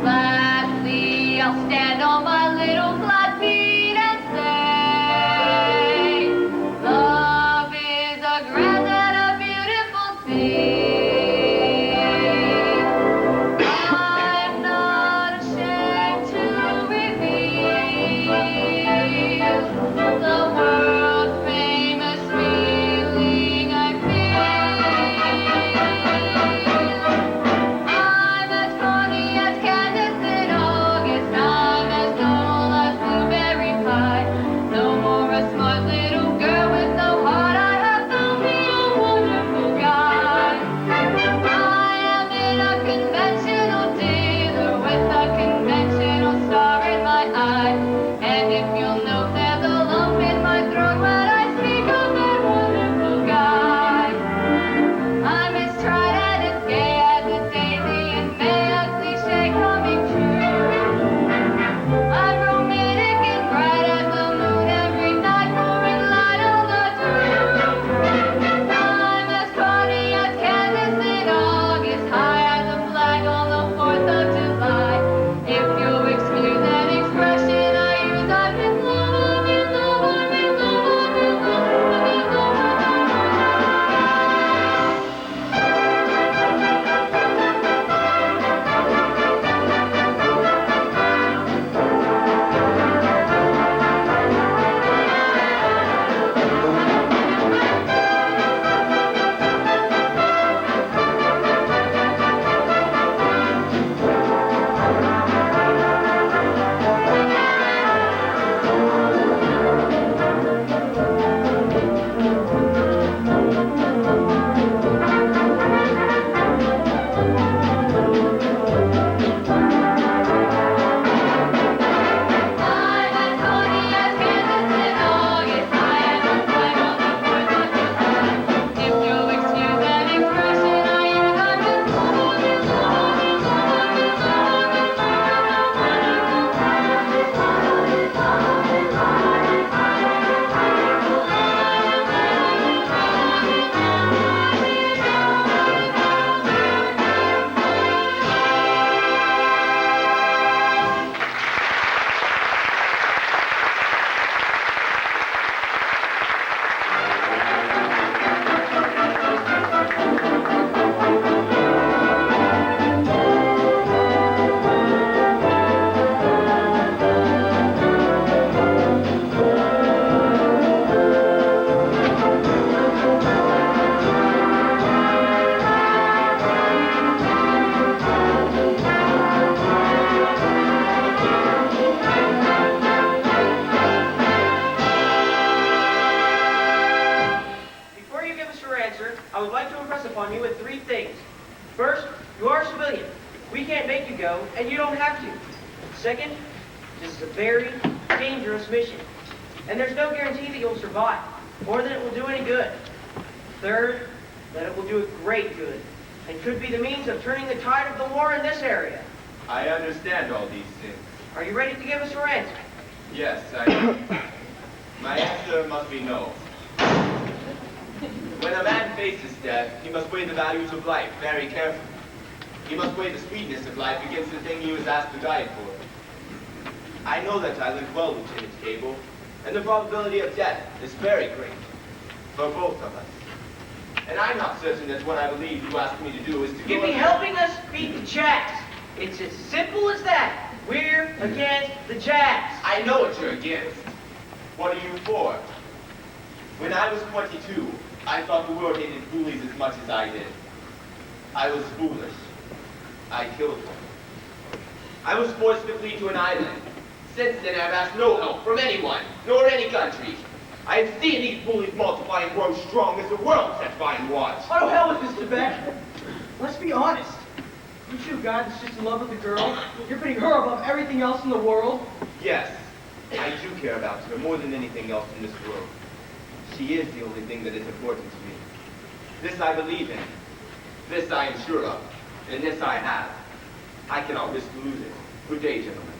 Gladly, I'll stand on my little flat feet and say, love is a grand and a beautiful thing. I'm not ashamed to reveal the world famous feeling I feel. I'm as funny as Candace in August. I'm as dull as blueberry pie. No more a smart little girl with no heart. I have found me a wonderful guy. I am in a conventional dither with a conventional star in my eye. And if you'll note, there's a lump in my throat when I speak of that wonderful guy. I'm as tried and as gay as a daisy, and may a cliche coming true. I'm romantic and bright as the moon every night, pouring light on the dew. I'm as funny as Candace in August, high as a flag on the 4th of July. If you'll excuse that expression I use, I'm in love, I'm in love, I'm in love, I'm in love, I'm in love. I'm as funny as Candace in August, high as a flag on the 4th of July. If you'll excuse that expression I use, I'm in love, I'm in love, I'm in Before you give us your answer, I would like to impress upon you with 3 things. First, you are a civilian. We can't make you go, and you don't have to. Second, this is a very dangerous mission, and there's no guarantee that you'll survive, or that it will do any good. Third, that it will do a great good, and could be the means of turning the tide of the war in this area. I understand all these things. Are you ready to give us your answer? Yes, I am. My answer must be no. When a man faces death, he must weigh the values of life very carefully. He must weigh the sweetness of life against the thing he was asked to die for. I know that I live well, Lieutenant Cable, and the probability of death is very great for both of us. And I'm not certain that what I believe you asked me to do is to You'd go be and- helping us beat the Jacks. It's as simple as that. We're against the Jacks. I know what you're against. What are you for? When I was 22, I thought the world hated coolies as much as I did. I was foolish. I killed one. I was forced to flee to an island. Since then, I've asked no help from anyone, nor any country. I have seen these bullies multiply and grow strong as the world sets by and watch. Oh, hell with this, Trebek. Let's be honest. You two guys that's just in love with the girl, you're putting her above everything else in the world. Yes, I do care about her more than anything else in this world. She is the only thing that is important to me. This I believe in. This I am sure of. And this I have. I cannot risk to lose it. Good day, gentlemen.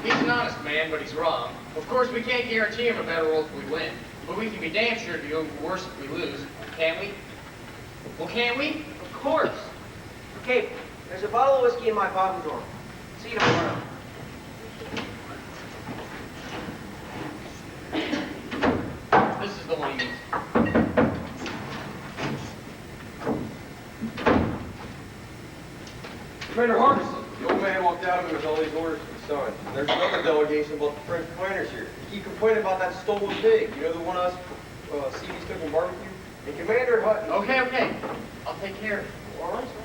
He's an honest man, but he's wrong. Of course, we can't guarantee him a better world if we win, but we can be damn sure to go worse if we lose, can't we? Well, can't we? Of course. Okay, there's a bottle of whiskey in my bottom drawer. See you tomorrow. This is the one he needs. Commander Hardison, the old man walked out of him with all these orders from his son. There's another delegation about the French planters here. They keep complaining about that stolen pig. You know, the one us CB's cooking barbecue? And Commander Hutton... Okay. I'll take care of it. All right, sir.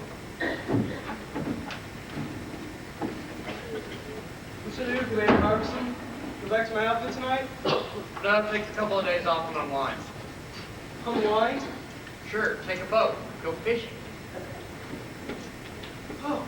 What should I do, Commander Harbison? Go back to my outfit tonight? No, take a couple of days off and unwind. Unwind? Sure, take a boat, go fishing. Oh.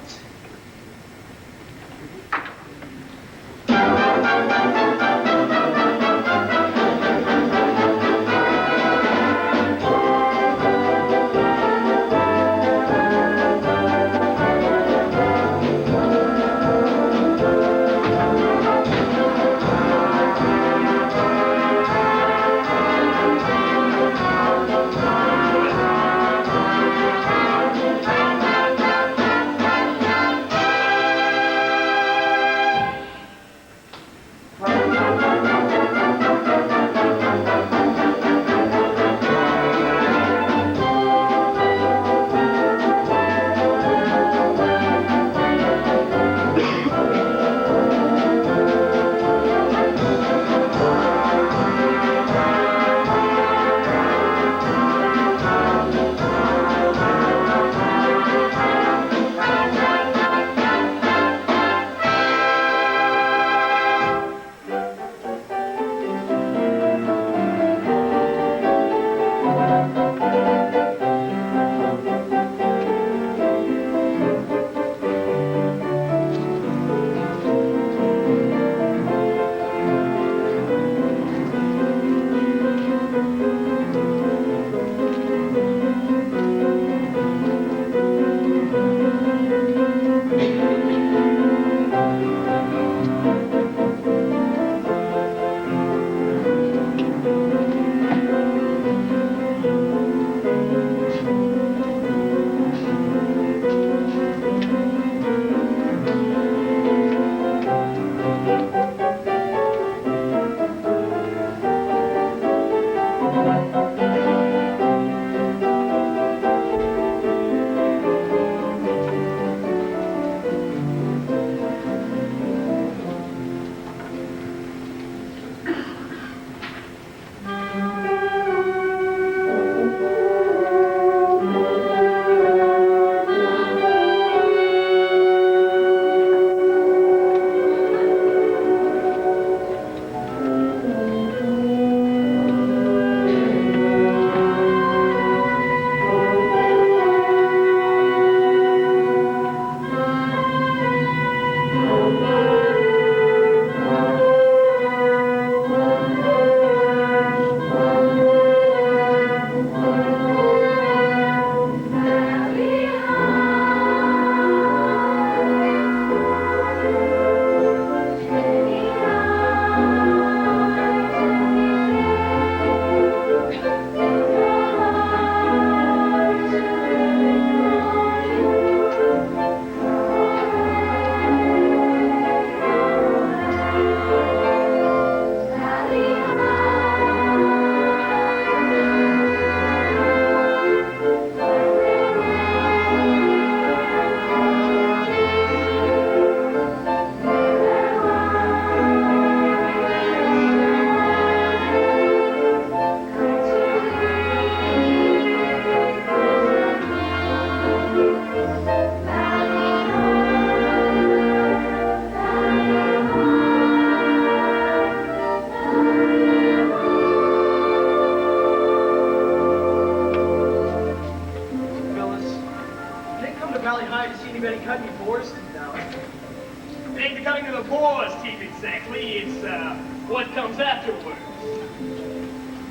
comes afterwards.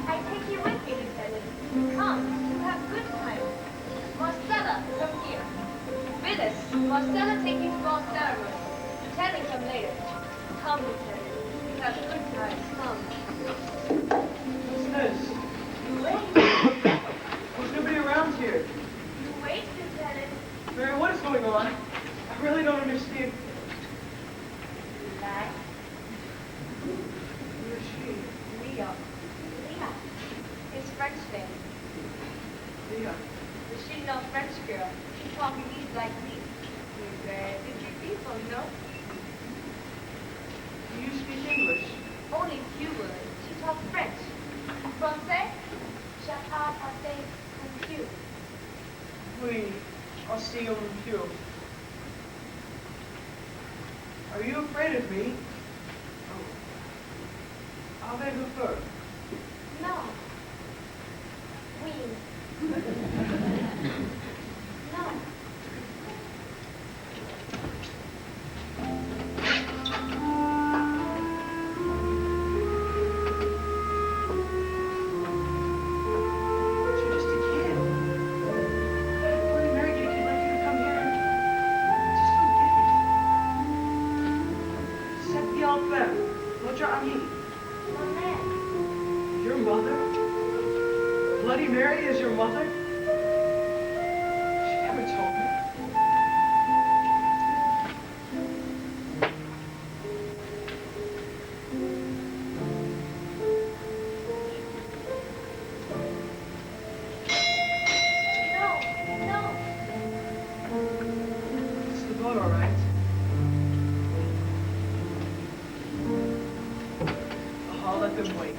I take you with me, Lieutenant. Come, you have good time. Marcella, come here. Willis, Marcella take you to ball ceremony. Lieutenant, come later. Come, Lieutenant. You have good times. Come. What's this? You wait. There's nobody around here. You wait, Lieutenant. Mary, what is going on? I really don't understand. Relax. Who is she? Leah. Leah. His French name. Leah. But she's no French girl. She talking English like me. Did you people know? Do you speak English? Only few words. She talks French. Français? Je parle assez un peu. Oui, aussi un peu. Are you afraid of me? Avez-vous peur? No. Oui. No. You're just a kid. Bloody Mary get a kid like you to come here. I just don't get it. C'est bien fait. Votre ami. Ma mère. Your mother? Bloody Mary is your mother? She never told me. No. No. It's the boat, all right. I'll let them wait.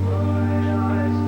My eyes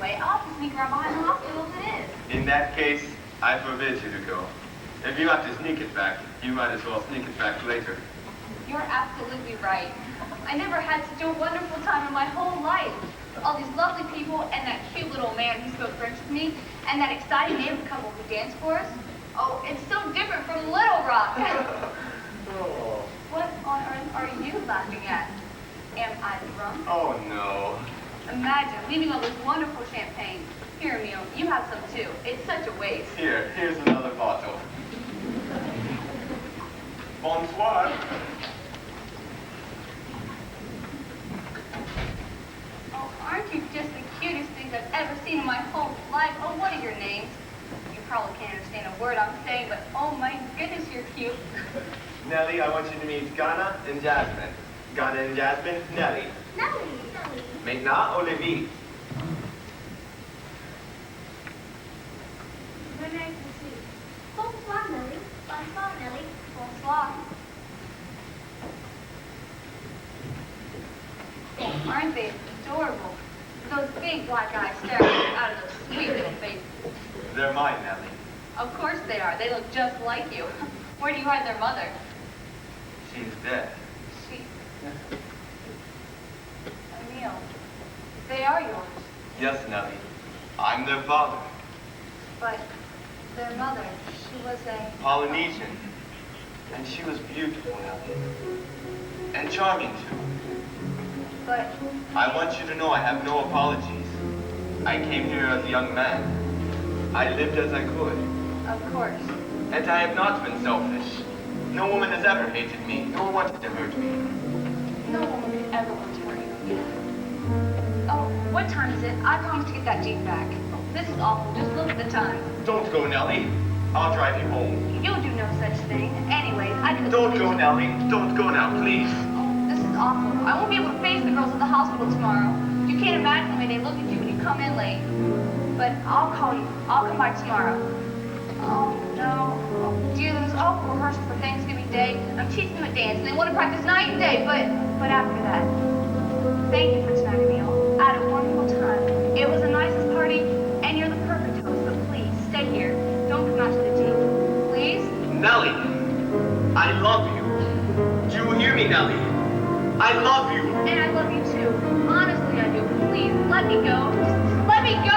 anyway. I'll have to sneak around behind the hospital as it is. In that case, I forbid you to go. If you have to sneak it back, you might as well sneak it back later. You're absolutely right. I never had such a wonderful time in my whole life. All these lovely people and that cute little man who spoke French with me and that exciting neighbor couple who danced for us. Oh, it's so different from Little Rock. What on earth are you laughing at? Am I drunk? Oh, no. Imagine leaving all this wonderful champagne. Here, Emil, you have some too. It's such a waste. Here's another bottle. Bonsoir. Oh, aren't you just the cutest things I've ever seen in my whole life? Oh, what are your names? You probably can't understand a word I'm saying, but oh my goodness, you're cute. Nellie, I want you to meet Ghana and Jasmine. Ghana and Jasmine, Nellie. Nellie. Maintenant, Olivier. Very nice to see you. Bonsoir, Nellie. Bonsoir, Nellie. Bonsoir. Aren't they adorable? Those big black eyes staring out of those sweet little faces. They're mine, Nellie. Of course they are. They look just like you. Where do you hide their mother? She's dead. She... Emil, they are yours. Yes, Nellie. I'm their father. But their mother, she was a... Polynesian. And she was beautiful, Nellie. And charming, too. But... I want you to know I have no apologies. I came here as a young man. I lived as I could. Of course. And I have not been selfish. No woman has ever hated me, nor wanted to hurt me. No woman could ever want to hurt you. Oh, what time is it? I promised to get that Jeep back. This is awful. Just look at the time. Don't go, Nellie. I'll drive you home. You'll do no such thing. Anyways, I can... Don't go, Nellie. Don't go now, please. Oh, this is awful. I won't be able to face the girls at the hospital tomorrow. You can't imagine the way they look at you when you come in late. But I'll call you. I'll come by tomorrow. Oh, no. Oh, dear, there's awful rehearsal for Thanksgiving Day. I'm teaching them a dance, and they want to practice night and day, but after that. Thank you for tonight, Emil. I had a wonderful time. It was the nicest party, and you're the perfect host, but please, stay here. Don't come out to the Jeep. Please? Nellie, I love you. Do you hear me, Nellie? I love you. And I love you too. Honestly, I do. Please, let me go. Just let me go!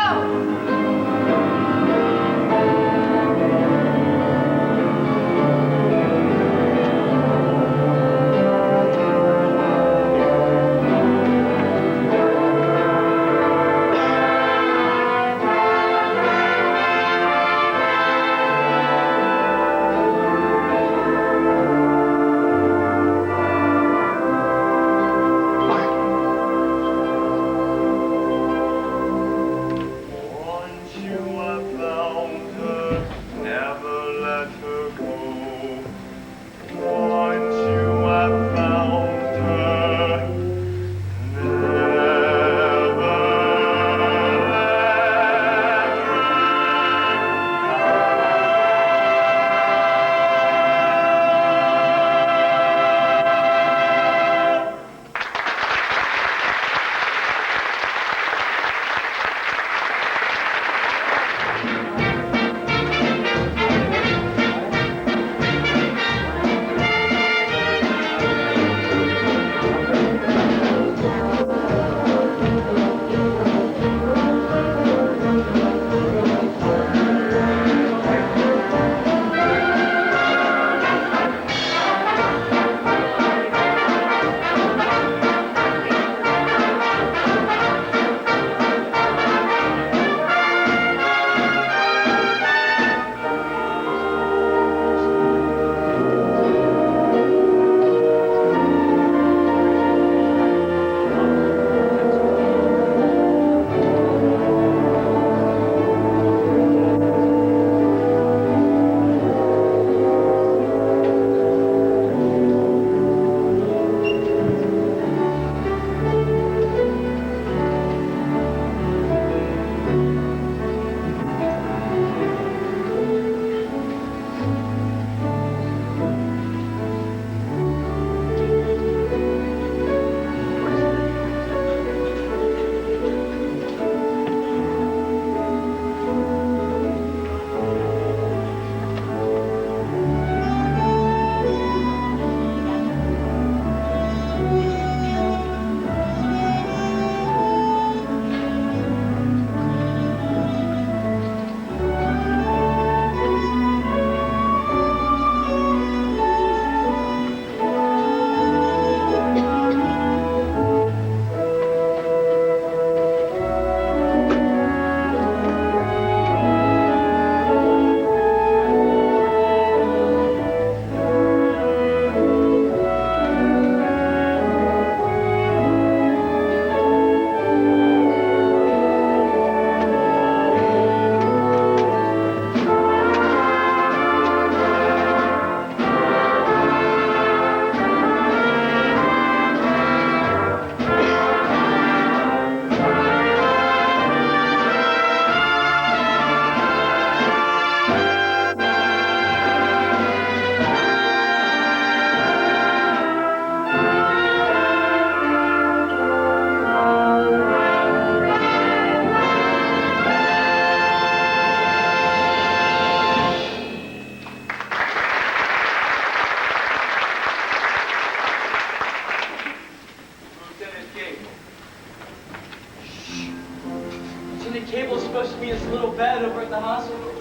Lieutenant Cable's supposed to be in his little bed over at the hospital.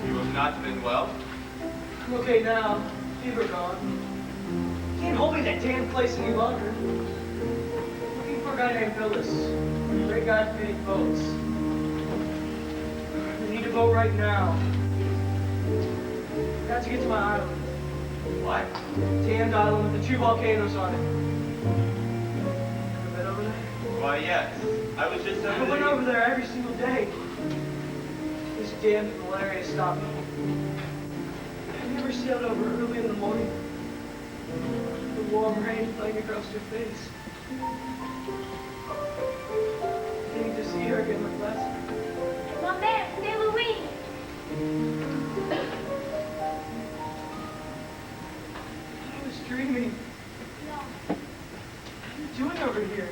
You have not been well? I'm okay now. Fever gone. Can't hold me that damn place any longer. Looking for a guy named Phyllis. Great guy for getting boats. I need a boat right now. Got to get to my island. What? Damned island with the 2 volcanoes on it. Ever been over there? Why, yes. I was just I over went there. over there every single day. This damn malaria stopped me. I never sailed over early in the morning. The warm rain playing across your face. Getting to see her again like last night. My man, c'est Louis. I was dreaming. No, What are you doing over here?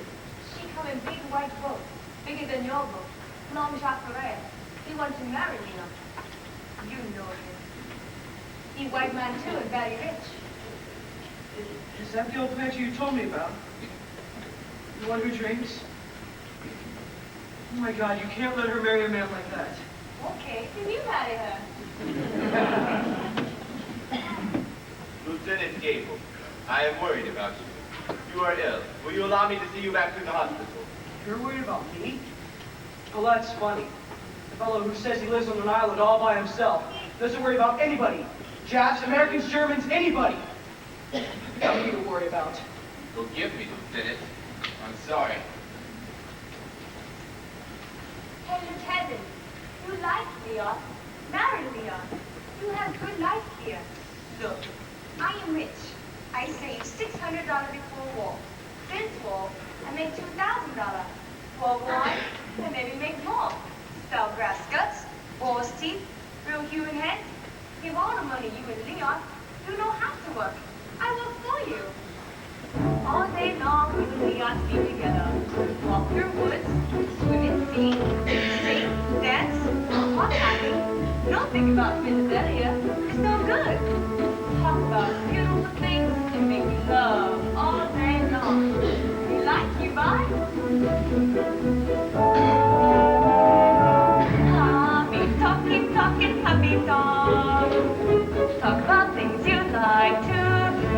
she come in big white boat, bigger than your boat. Long Jacques Ferrer. He wants to marry me now. You know him. He white man too and very rich. Is that the old Comanche you told me about? The one who drinks? Oh my God, you can't let her marry a man like that. Okay, then you marry her. Lieutenant Gable, I am worried about you. You are ill. Will you allow me to see you back to the hospital? You're worried about me? Well, that's funny. The fellow who says he lives on an island all by himself doesn't worry about anybody. Japs, Americans, Germans, anybody. You got me to worry about. Forgive me, Lieutenant. I'm sorry. Hey, Lieutenant, you like Leon? Marry Leon. You have good life here. Look, I am rich. I saved $600 before war. Since war, I made $2,000. For war, I maybe make more. Sell grass guts, boar's teeth, real human heads. Give all the money you and Leon. You don't have to work. I work for you. All day long, we and Leon be together. Walk through woods, swim in sea, sing, dance, talk happy. Don't think about Philadelphia. It's no good. Talk about beautiful things and make love all day long. You like you, bye? Talking, happy talk. Talk about things you like to do.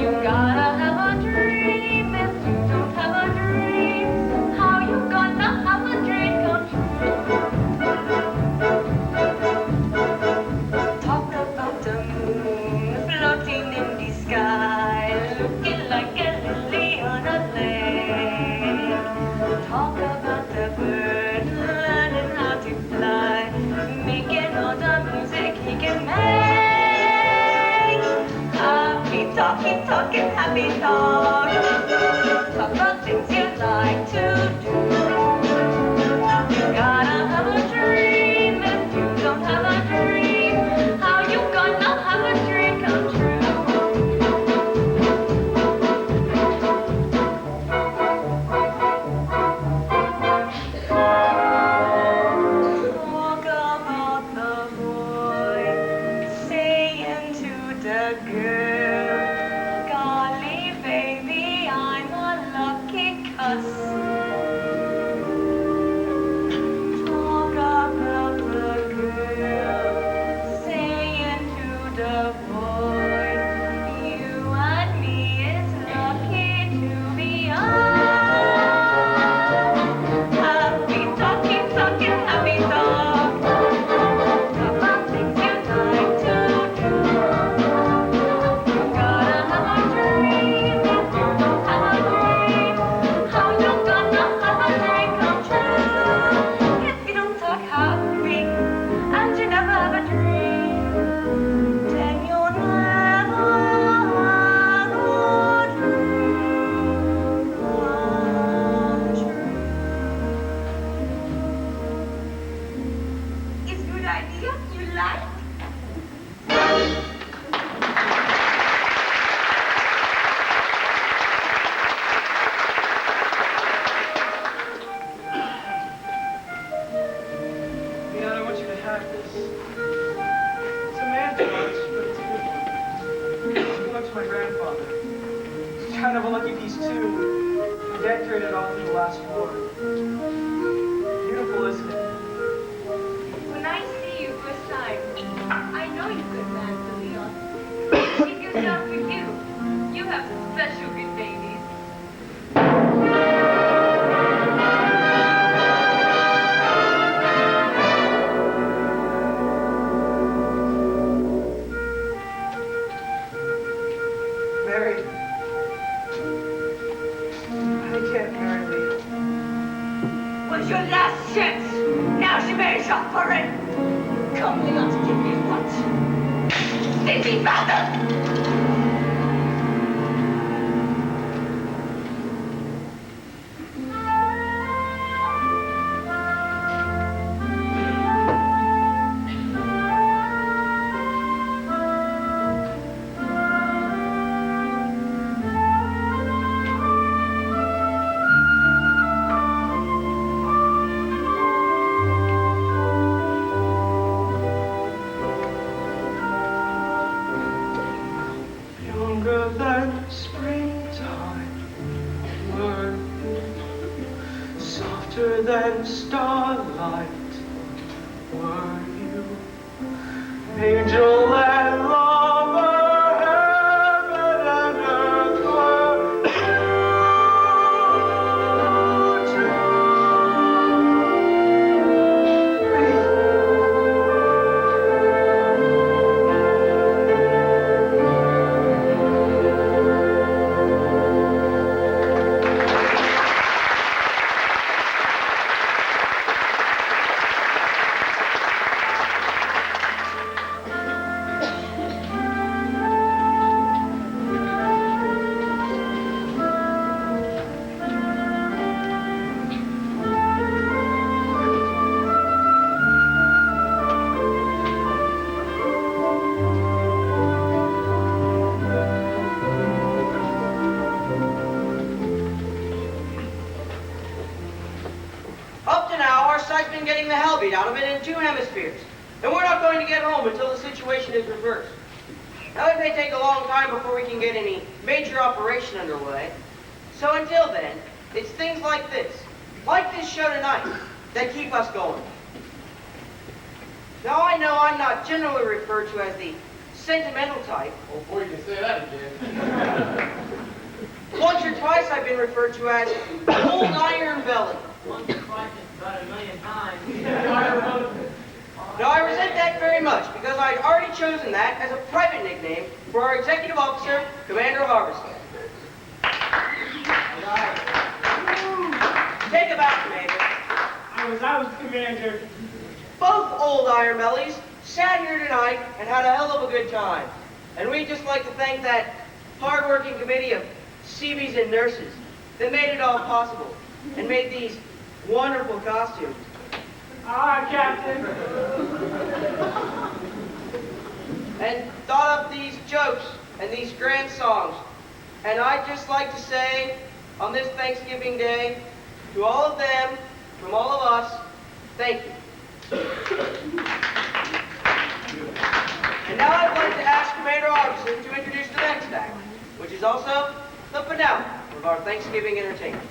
You gotta have a dream. If you don't have a dream, how you gonna have a dream come true? Talk about the moon floating in the sky, looking like a lily on a lake. Talk about the bird learning how to fly, making all the music he can make. Happy talking, happy talk. Talk about things you like to do. You gotta have a dream. If you don't have a dream, how you gonna have a dream come true? Talk about the boy saying to the girl, golly baby, I'm a lucky cuss. was your last chance. Now's your marriage up for it. Come, Leon, to give me what? Stinky bastard! Younger than springtime, were you? Softer than starlight, were you? Angel and lover, heaven and earth were Up to now, our site's been getting the hell beat out of it in 2 hemispheres. And we're not going to get home until the situation is reversed. Now, it may take a long time before we can get any major operation underway. So until then, it's things like this show tonight, that keep us going. Now, I know I'm not generally referred to as the sentimental type. Well, before you can say that again. Once or twice I've been referred to as Old Iron Belly. Once or twice, it's about a million times. Now, I resent that very much because I'd already chosen that as a private nickname for our executive officer, Commander Harbison. Take a bow, Commander. I was commander. Both Old Iron Bellies sat here tonight and had a hell of a good time. And we'd just like to thank that hard-working committee of Seabees and nurses that made it all possible and made these wonderful costumes. Ah, Captain. And thought up these jokes and these grand songs. And I'd just like to say, on this Thanksgiving Day, to all of them, from all of us, thank you. And now I'd like to ask Commander Harbison to introduce the next act, which is also the finale of our Thanksgiving entertainment.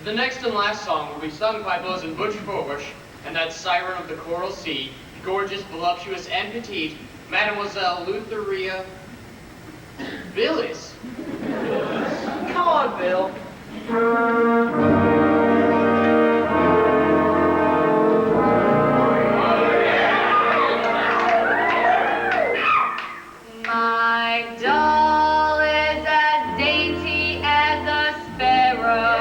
The next and last song will be sung by Bosun Butch Forbush and that siren of the Coral Sea, gorgeous, voluptuous, and petite, Mademoiselle Lutheria Billis. Come on, Bill. My doll is as dainty as a sparrow.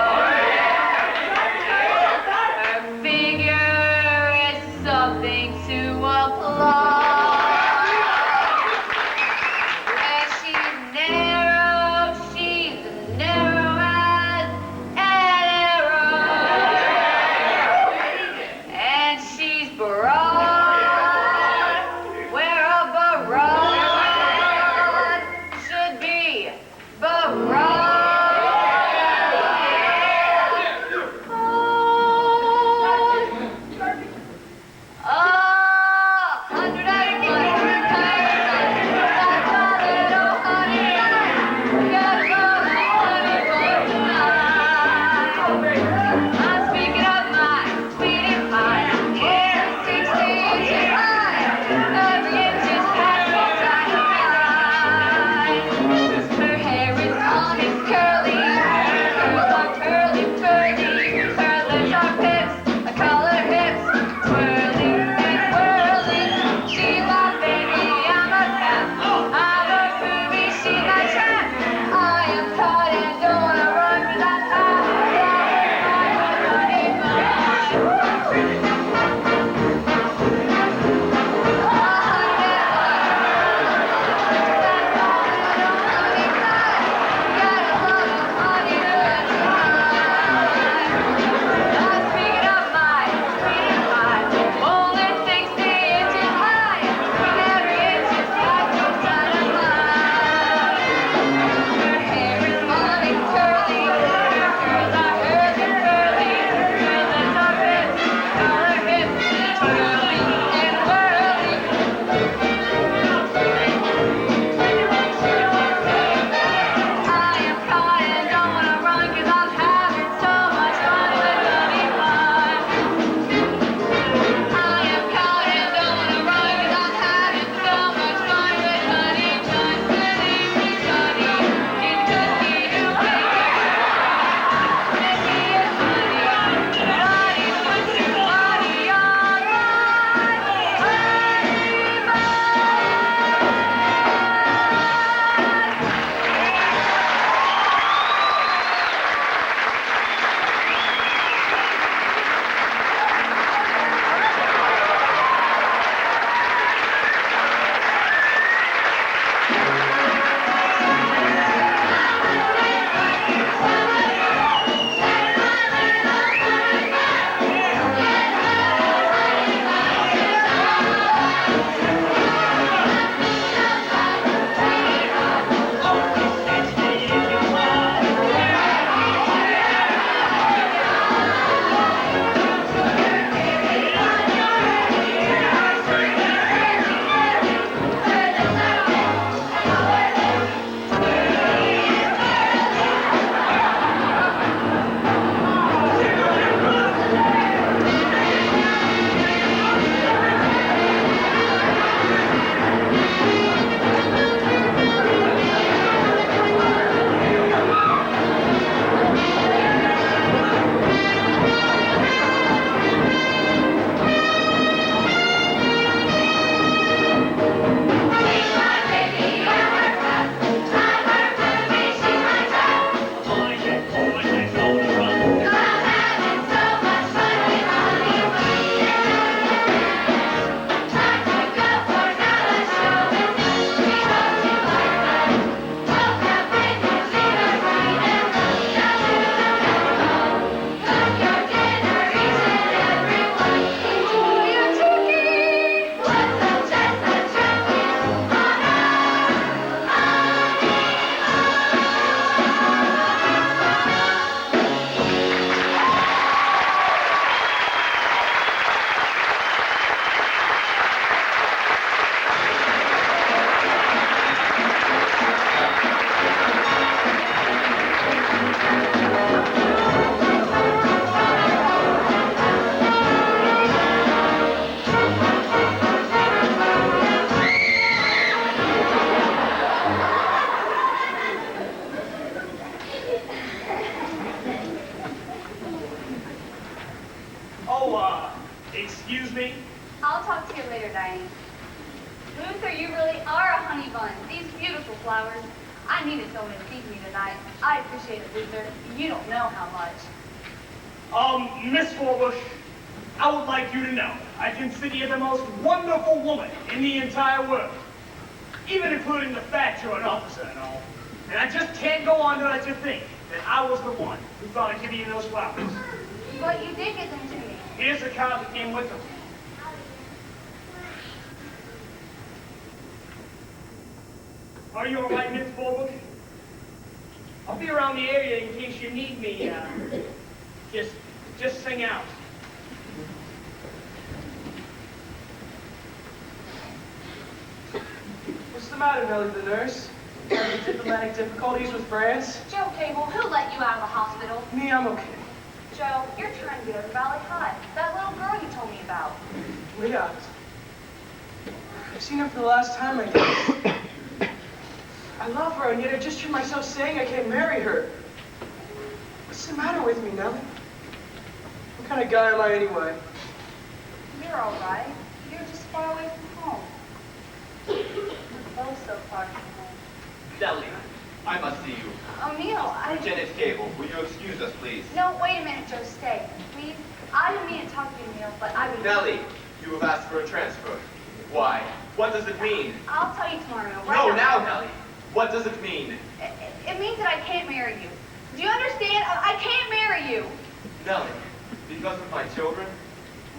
Her figure is something to applaud. And she's narrow as an honey bun, these beautiful flowers. I needed someone to feed me tonight. I appreciate it, Luther. You don't know how much. Miss Forbush, I would like you to know I consider you the most wonderful woman in the entire world, even including the fact you're an officer and all. And I just can't go on to let you think that I was the one who thought of giving you those flowers. But you did get them to me. Here's the card that came with them. Are you all right, Miss Forbush? I'll be around the area in case you need me. Just sing out. What's the matter, Nellie the nurse? Having diplomatic difficulties with France? Joe Cable, who let you out of the hospital? Me, I'm okay. Joe, you're trying to get over Valley High. That little girl you told me about. Leah. I've seen her for the last time, I guess. I love her, and yet I just hear myself saying I can't marry her. What's the matter with me, Nellie? What kind of guy am I anyway? You're all right. You're just far away from home. We're both so far from home. Nellie, I must see you. O'Neill, Lieutenant Cable, will you excuse us, please? No, wait a minute, Joe. Stay, please. I didn't mean to talk to you, O'Neill, but I would... Nellie, you have asked for a transfer. Why? What does it mean? I'll tell you tomorrow. No, now, Nellie. What does it mean? It means that I can't marry you. Do you understand? I can't marry you. Nellie, because of my children?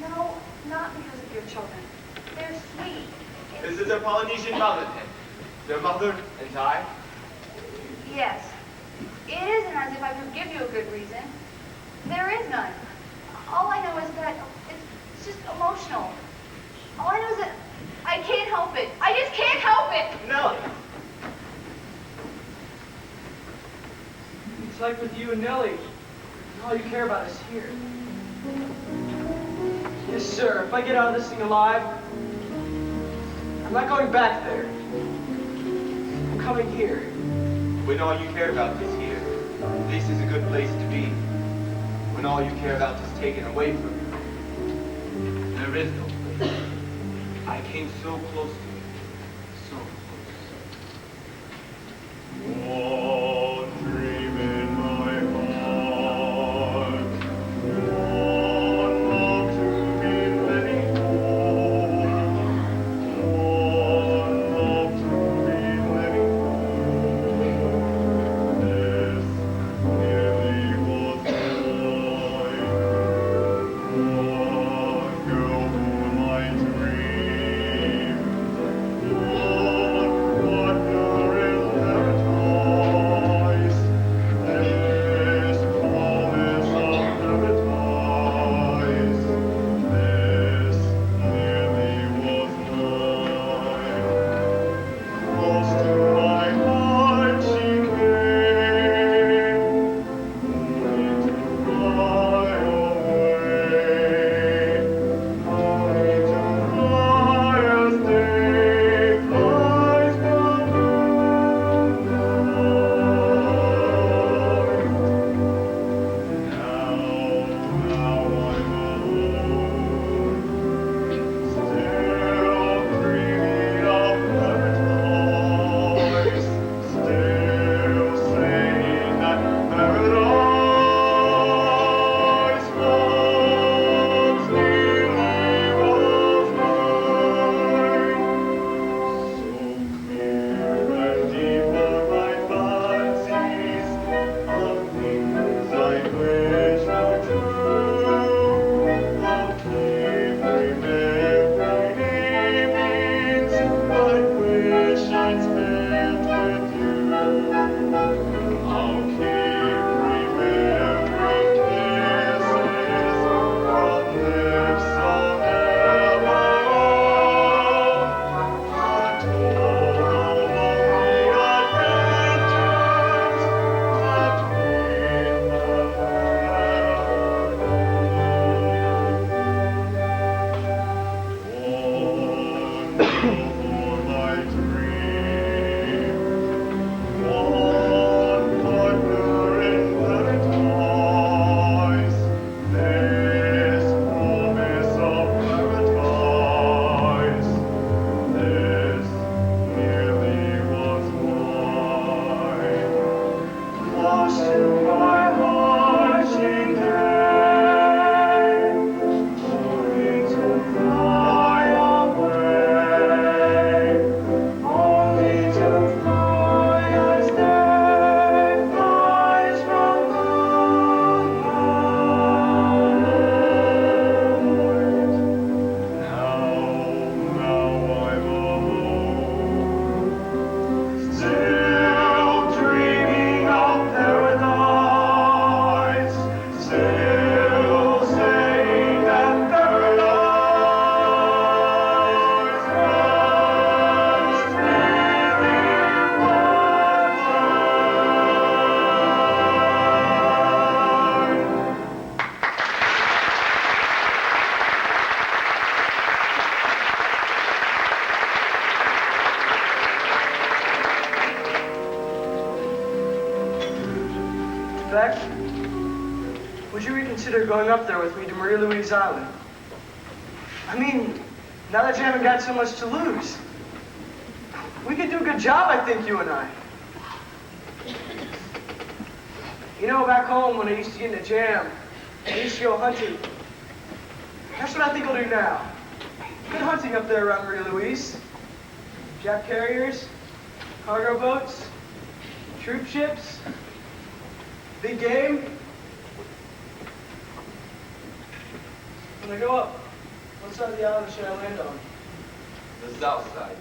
No, not because of your children. They're sweet. This is a Polynesian mountain hen. Their mother and I? Yes. It isn't as if I could give you a good reason. There is none. All I know is that it's just emotional. All I know is that I can't help it. I just can't help it. Nellie! It's like with you and Nellie. All you care about is here. Yes, sir. If I get out of this thing alive, I'm not going back there. I'm coming here. When all you care about is here, this is a good place to be. When all you care about is taken away from you, there is no place. I came so close to it, so close. One dream in my heart, one love to be living for, one love to be living for. This nearly was mine, one girl whom I dreamed, one partner in paradise. This promise of paradise, this nearly was mine. Close to my heart she came, only to fly away, only to cry as day flies Now I'm alone, still dreaming of paradise, still saying that paradise once nearly was mine. So clear and deep are my fancies of things I wish were true, of keep remembering evenings I wish I'd spent with you. I'll keep remembering kisses from lips I'll never own. I told all of the adventures that we have had. One for my dream, one partner Beck, would you reconsider going up there with me to Marie Louise Island? I mean, now that you haven't got so much to lose. We could do a good job, I think, you and I. You know, back home when I used to get in a jam, I used to go hunting. That's what I think I'll do now. Good hunting up there around Marie Louise. Jap carriers, cargo boats, troop ships, big game. When I go up, what side of the island should I land on? The south side.